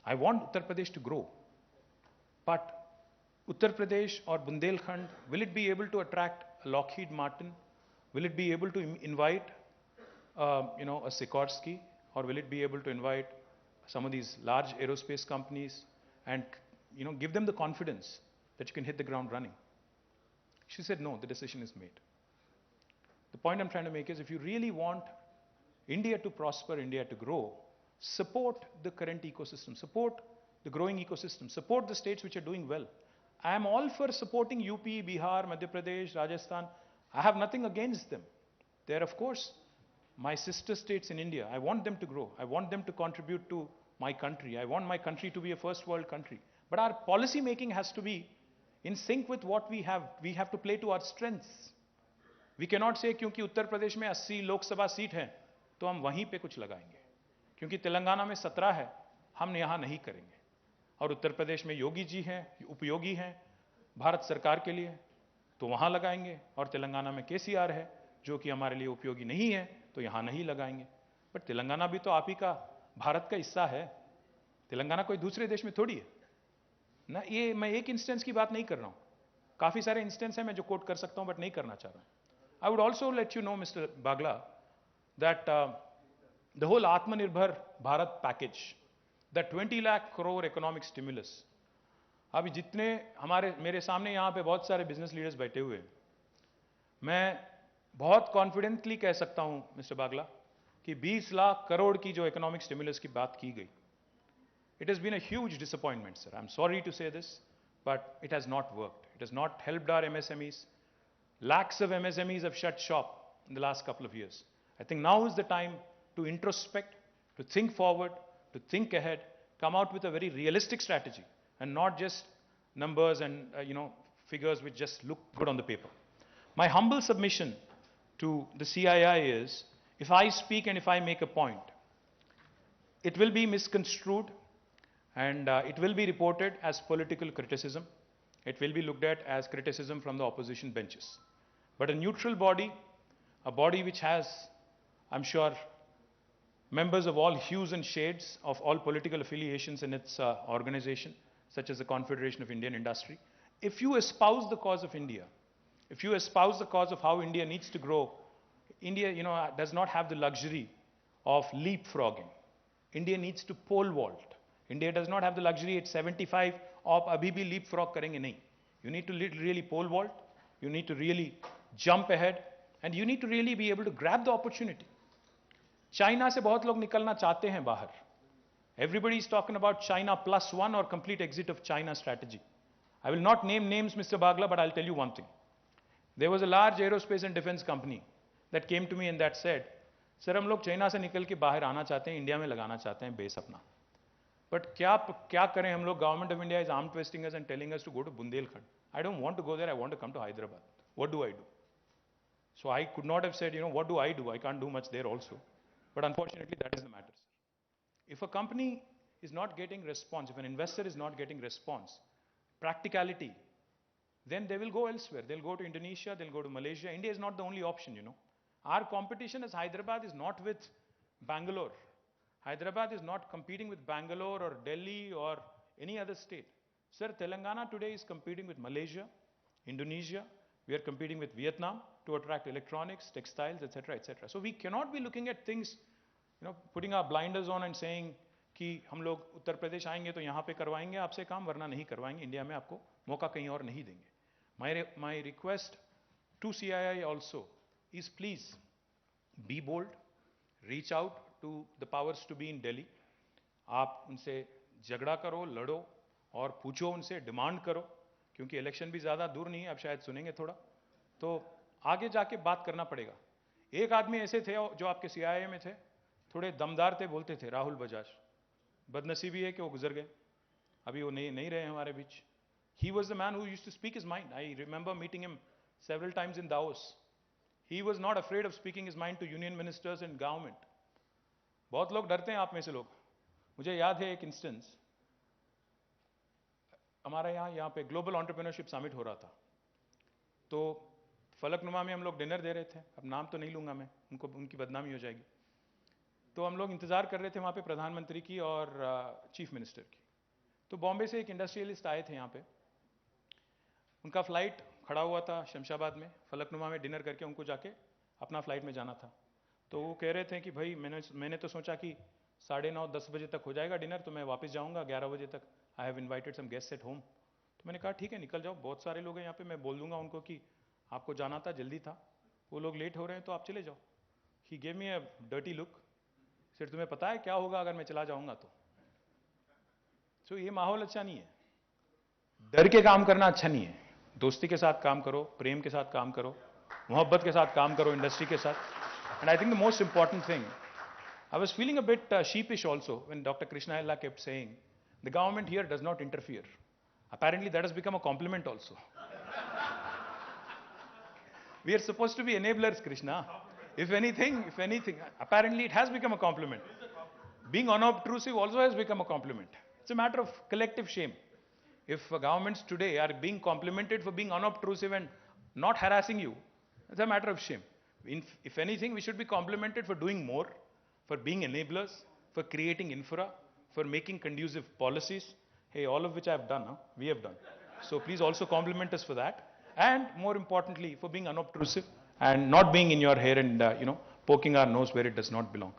I want Uttar Pradesh to grow. But Uttar Pradesh or Bundelkhand, will it be able to attract a Lockheed Martin? Will it be able to invite, a Sikorsky? Or will it be able to invite some of these large aerospace companies and, give them the confidence that you can hit the ground running? She said, no, the decision is made. The point I'm trying to make is, if you really want India to prosper, India to grow, support the current ecosystem, support the growing ecosystem, support the states which are doing well. I am all for supporting UP, Bihar, Madhya Pradesh, Rajasthan. I have nothing against them. They are, of course, my sister states in India. I want them to grow. I want them to contribute to my country. I want my country to be a first world country. But our policy making has to be in sync with what we have. We have to play to our strengths. We cannot say, क्योंकि उत्तर प्रदेश में 80 Lok Sabha seat हैं, तो हम वहीं पे कुछ लगाएंगे. क्योंकि तेलंगाना में 17 है, हम यहाँ नहीं करेंगे. और उत्तर प्रदेश में योगी जी हैं, उपयोगी हैं भारत सरकार के लिए, तो वहां लगाएंगे, और तेलंगाना में केसीआर है जो कि हमारे लिए उपयोगी नहीं है, तो यहां नहीं लगाएंगे। बट तेलंगाना भी तो आप ही का भारत का हिस्सा है, तेलंगाना कोई दूसरे देश में थोड़ी है ना। ये मैं एक इंस्टेंस की बात नहीं कर रहा हूं, काफी सारे इंस्टेंस हैं मैं जो कोट कर सकता हूं, बट नहीं करना चाह रहा हूं। I would also let you know mister Bagla that the whole Atmanirbhar Bharat package, the 20 lakh crore economic stimulus, अभी जितने मेरे सामने यहां पे बहुत सारे बिजनेस लीडर्स बैठे हुए हैं, मैं बहुत कॉन्फिडेंटली कह सकता हूं मिस्टर बागला कि 20 लाख करोड़ की जो इकोनॉमिक स्टिमुलस की बात की गई, it has been a huge disappointment, sir. I'm sorry to say this, but it has not worked. It has not helped our MSMEs. Lakhs of MSMEs have shut shop in the last couple of years. I think now is the time to introspect, to think forward, to think ahead, come out with a very realistic strategy, and not just numbers and figures which just look good on the paper. My humble submission to the CII is, if I speak and if I make a point, it will be misconstrued and it will be reported as political criticism. It will be looked at as criticism from the opposition benches. But a neutral body, a body which has, I'm sure, members of all hues and shades of all political affiliations in its organization, such as the Confederation of Indian Industry, if you espouse the cause of India, if you espouse the cause of how India needs to grow, India does not have the luxury of leapfrogging. India needs to pole vault. India does not have the luxury at 75 of abhi bhi leapfrog karenge nahi. You need to really pole vault, you need to really jump ahead, and you need to really be able to grab the opportunity. China se bahut log nikalna chahte hain bahar. Everybody is talking about China +1 or complete exit of China strategy. I will not name names, Mr. Bagla, but I'll tell you one thing. There was a large aerospace and defense company that came to me and that said, sir, हम लोग China से निकल के बाहर आना चाहते हैं, India में लगाना चाहते हैं बेस अपना, बट क्या करें हम लोग? Government of India is arm twisting us and telling us to go to Bundelkhand. I don't want to go there, I want to come to Hyderabad. What do I do? So I could not have said, what do? I can't do much there also. But unfortunately, that is the matter. If a company is not getting response, if an investor is not getting response, practicality, then they will go elsewhere. They'll go to Indonesia, they'll go to Malaysia. India is not the only option, Our competition as Hyderabad is not with Bangalore. Hyderabad is not competing with Bangalore or Delhi or any other state. Sir, Telangana today is competing with Malaysia, Indonesia. We are competing with Vietnam to attract electronics, textiles, etc., etc. So we cannot be looking at things, putting our blinders on and saying कि हम लोग उत्तर प्रदेश आएंगे तो यहाँ पे करवाएंगे आपसे काम, वरना नहीं करवाएंगे. इंडिया में आपको मौका कहीं और नहीं देंगे. My request to CII also is please be bold, reach out to the powers to be in Delhi. आप उनसे झगड़ा करो, लड़ो और पूछो उनसे, डिमांड करो, क्योंकि इलेक्शन भी ज़्यादा दूर नहीं है, अब शायद सुनेंगे थोड़ा, तो आगे जाके बात करना पड़ेगा. एक आदमी ऐसे थे जो आपके CII में थे, थोड़े दमदार थे, बोलते थे, राहुल बजाज. बदनसीबी है कि वो गुजर गए, अभी वो नहीं रहे हमारे बीच. He was the man who used to speak his mind. I remember meeting him several times in Davos. He was not afraid of speaking his mind to union ministers and government. बहुत लोग डरते हैं आप में से लोग. मुझे याद है एक इंस्टेंस, हमारा यहाँ पे ग्लोबल एंटरप्रेन्योरशिप समिट हो रहा था, तो फलकनुमा में हम लोग डिनर दे रहे थे. अब नाम तो नहीं लूंगा मैं, उनकी बदनामी हो जाएगी. तो हम लोग इंतजार कर रहे थे वहाँ पे प्रधानमंत्री की और चीफ मिनिस्टर की. तो बॉम्बे से एक इंडस्ट्रियलिस्ट आए थे यहाँ पे, उनका फ्लाइट खड़ा हुआ था शमशाबाद में, फलकनुमा में डिनर करके उनको जाके अपना फ्लाइट में जाना था. तो वो कह रहे थे कि भाई मैंने तो सोचा कि 9:30-10 बजे तक हो जाएगा डिनर, तो मैं वापस जाऊंगा 11 बजे तक. I have invited some guest at home. तो मैंने कहा ठीक है निकल जाओ, बहुत सारे लोग हैं यहाँ पे, मैं बोल दूंगा उनको कि आपको जाना था, जल्दी था, वो लोग लेट हो रहे हैं तो आप चले जाओ. He gave me a dirty look. सिर तुम्हें पता है क्या होगा अगर मैं चला जाऊंगा तो? सो ये माहौल अच्छा नहीं है. डर के काम करना अच्छा नहीं है. दोस्ती के साथ काम करो, प्रेम के साथ काम करो, मोहब्बत के साथ काम करो, इंडस्ट्री के साथ. And I think the most important thing, I was feeling a bit sheepish also when Dr. Krishna Ella kept saying, the government here does not interfere. Apparently that has become a compliment also. We are supposed to be enablers, Krishna. If anything, apparently it has become a compliment. Being unobtrusive also has become a compliment. It's a matter of collective shame. If governments today are being complimented for being unobtrusive and not harassing you, it's a matter of shame. If anything, we should be complimented for doing more, for being enablers, for creating infra, for making conducive policies. Hey, all of which I have done, huh? We have done. So please also compliment us for that. And more importantly, for being unobtrusive and not being in your hair and, poking our nose where it does not belong.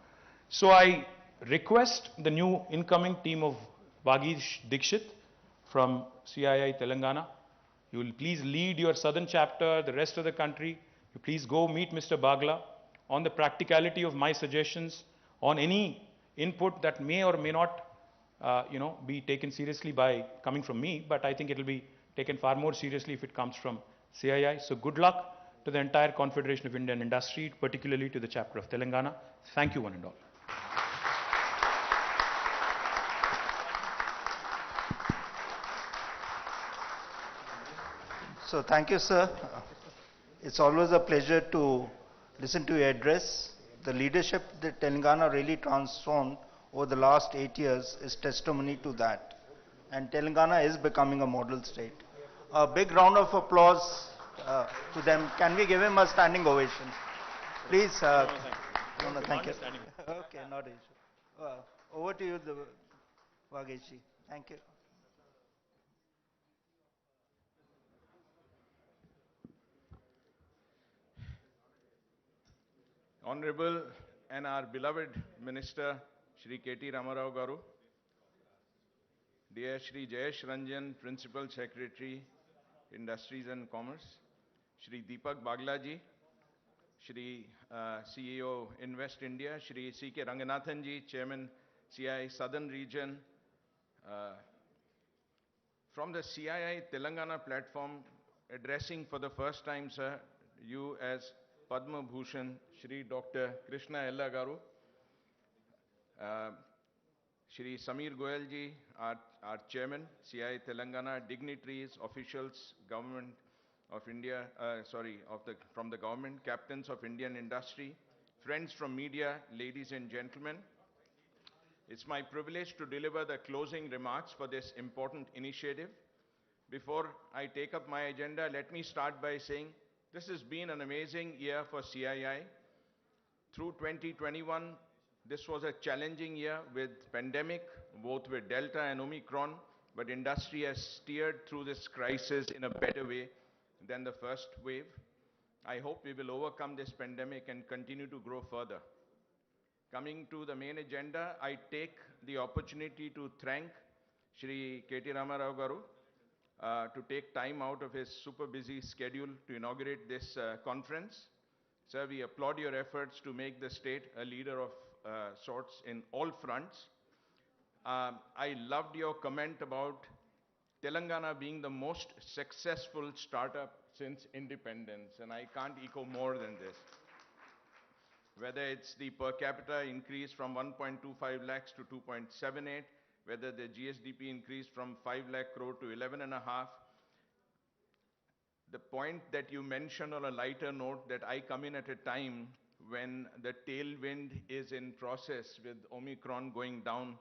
So I request the new incoming team of Vagish Dikshit from CII Telangana. You will please lead your southern chapter, the rest of the country. You please go meet Mr. Bagla on the practicality of my suggestions, on any input that may or may not, be taken seriously by coming from me, but I think it will be taken far more seriously if it comes from CII. So good luck to the entire Confederation of Indian Industry, particularly to the chapter of Telangana. Thank you one and all. So thank you, sir. It's always a pleasure to listen to your address. The leadership that Telangana really transformed over the last 8 years is testimony to that. And Telangana is becoming a model state. A big round of applause to them. Can we give him a standing ovation? Please. No, thank you. Okay, not an issue. Over to you, Vageshi. Thank you. Honorable and our beloved Minister, Shri KT Ramarao Garu, dear Shri Jayesh Ranjan, Principal Secretary, Industries and Commerce, Shri Deepak Baglaji, Shri CEO Invest India, Shri C.K. Ranganathanji, Chairman CII Southern Region. From the CII Telangana platform, addressing for the first time, sir, you as Padma Bhushan, Shri Dr. Krishna Ella Garu, Shri Samir Goyal ji, our Chairman, CII Telangana, dignitaries, officials, Government of India, from the government, captains of Indian industry, friends from media, ladies and gentlemen. It's my privilege to deliver the closing remarks for this important initiative. Before I take up my agenda, let me start by saying this has been an amazing year for CII. Through 2021, this was a challenging year with pandemic, both with Delta and Omicron, but industry has steered through this crisis in a better way than the first wave. I hope we will overcome this pandemic and continue to grow further. Coming to the main agenda, I take the opportunity to thank Shri KT Ramarao Garu to take time out of his super busy schedule to inaugurate this conference. Sir, we applaud your efforts to make the state a leader of sorts in all fronts. I loved your comment about Telangana being the most successful startup since independence, and I can't echo more than this. Whether it's the per capita increase from 1.25 lakhs to 2.78, whether the GSDP increased from 5 lakh crore to 11.5. The point that you mentioned on a lighter note, that I come in at a time when the tailwind is in process with Omicron going down,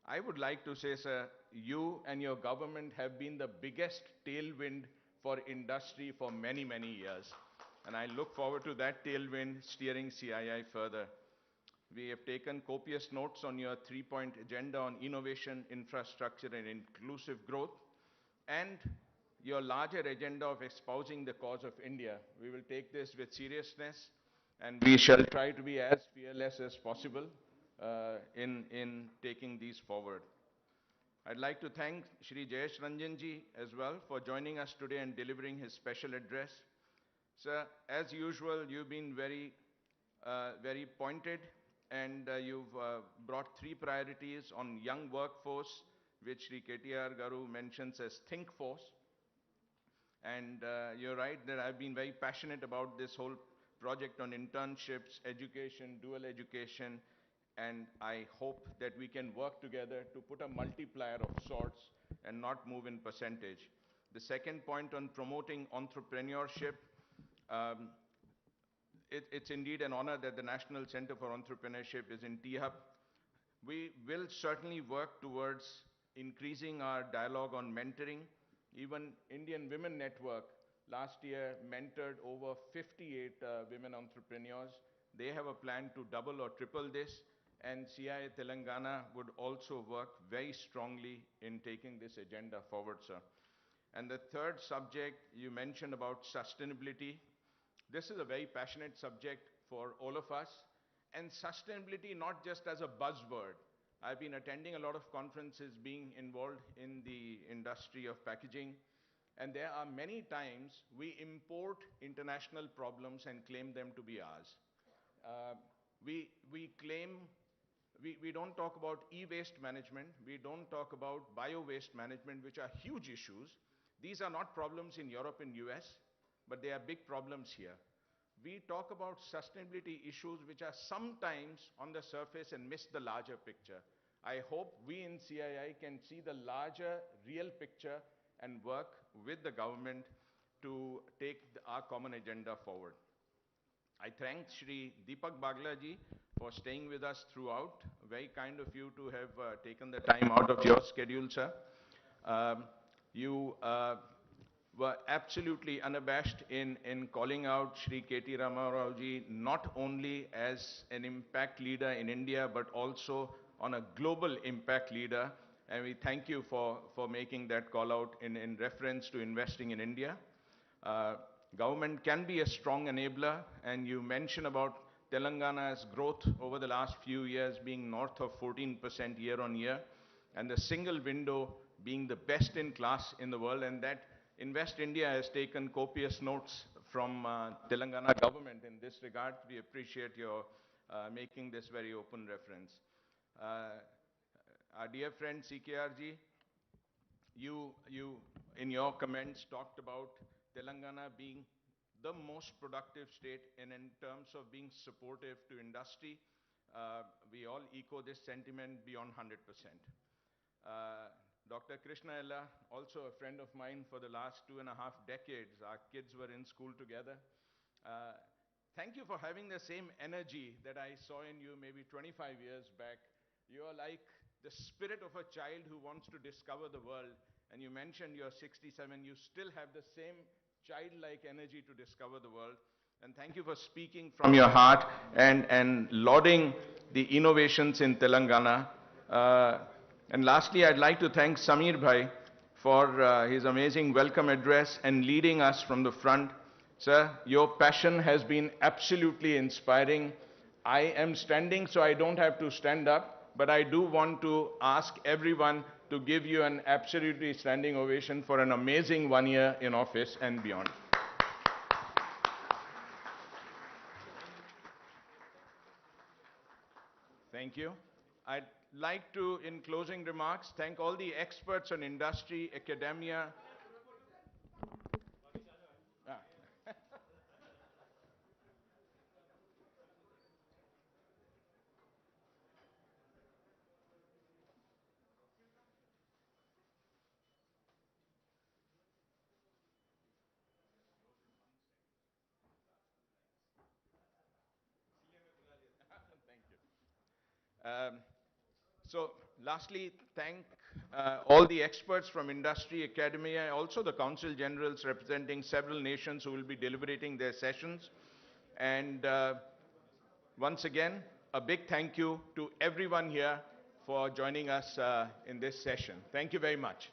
I would like to say, sir, you and your government have been the biggest tailwind for industry for many, many years. And I look forward to that tailwind steering CII further. We have taken copious notes on your 3-point agenda on innovation, infrastructure, and inclusive growth, and your larger agenda of espousing the cause of India. We will take this with seriousness, and we shall try to be as fearless as possible in taking these forward. I'd like to thank Shri Jayesh Ranjan ji as well for joining us today and delivering his special address. Sir, as usual, you've been very pointed, and you've brought 3 priorities on young workforce, which Shri KTR Garu mentions as Think Force. And you're right that I've been very passionate about this whole project on internships, education, dual education, and I hope that we can work together to put a multiplier of sorts and not move in percentage. The second point on promoting entrepreneurship, it's indeed an honor that the National Center for Entrepreneurship is in T-Hub. We will certainly work towards increasing our dialogue on mentoring. Even Indian Women Network last year mentored over 58 women entrepreneurs. They have a plan to double or triple this, and CII Telangana would also work very strongly in taking this agenda forward, sir. And the third subject you mentioned about sustainability. This is a very passionate subject for all of us, and sustainability not just as a buzzword. I've been attending a lot of conferences, being involved in the industry of packaging, and there are many times we import international problems and claim them to be ours. We don't talk about e-waste management, we don't talk about bio-waste management, which are huge issues. These are not problems in Europe and US, but they are big problems here. We talk about sustainability issues which are sometimes on the surface and miss the larger picture. I hope we in CII can see the larger, real picture and work with the government to take our common agenda forward. I thank Shri Deepak Bagla ji for staying with us throughout. Very kind of you to have taken the time out of your schedule, sir. You were absolutely unabashed in calling out Shri KT Ramarao ji not only as an impact leader in India, but also on a global impact leader. And we thank you for making that call out in reference to investing in India. Government can be a strong enabler, and you mentioned about Telangana's growth over the last few years being north of 14% year on year, and the single window being the best in class in the world, and that Invest India has taken copious notes from Telangana government in this regard. We appreciate your making this very open reference. Our dear friend CKR ji, you in your comments talked about Telangana being the most productive state and in terms of being supportive to industry. We all echo this sentiment beyond 100%. Dr. Krishna Ella, also a friend of mine for the last 2.5 decades. Our kids were in school together. Thank you for having the same energy that I saw in you maybe 25 years back. You are like the spirit of a child who wants to discover the world. And you mentioned you're 67, you still have the same childlike energy to discover the world. And thank you for speaking from your heart and lauding the innovations in Telangana. And lastly, I'd like to thank Samir Bhai for his amazing welcome address and leading us from the front. Sir, your passion has been absolutely inspiring. I am standing, so I don't have to stand up, but I do want to ask everyone to give you an absolutely standing ovation for an amazing 1 year in office and beyond. Thank you. I'd like to, in closing remarks, thank all the experts on industry, academia. So lastly, thank all the experts from industry, academia, also the Council Generals representing several nations who will be deliberating their sessions. And once again, a big thank you to everyone here for joining us in this session. Thank you very much.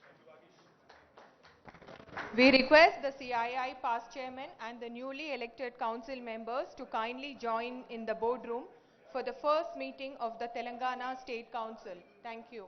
We request the CII past chairman and the newly elected council members to kindly join in the boardroom for the first meeting of the Telangana State Council. Thank you.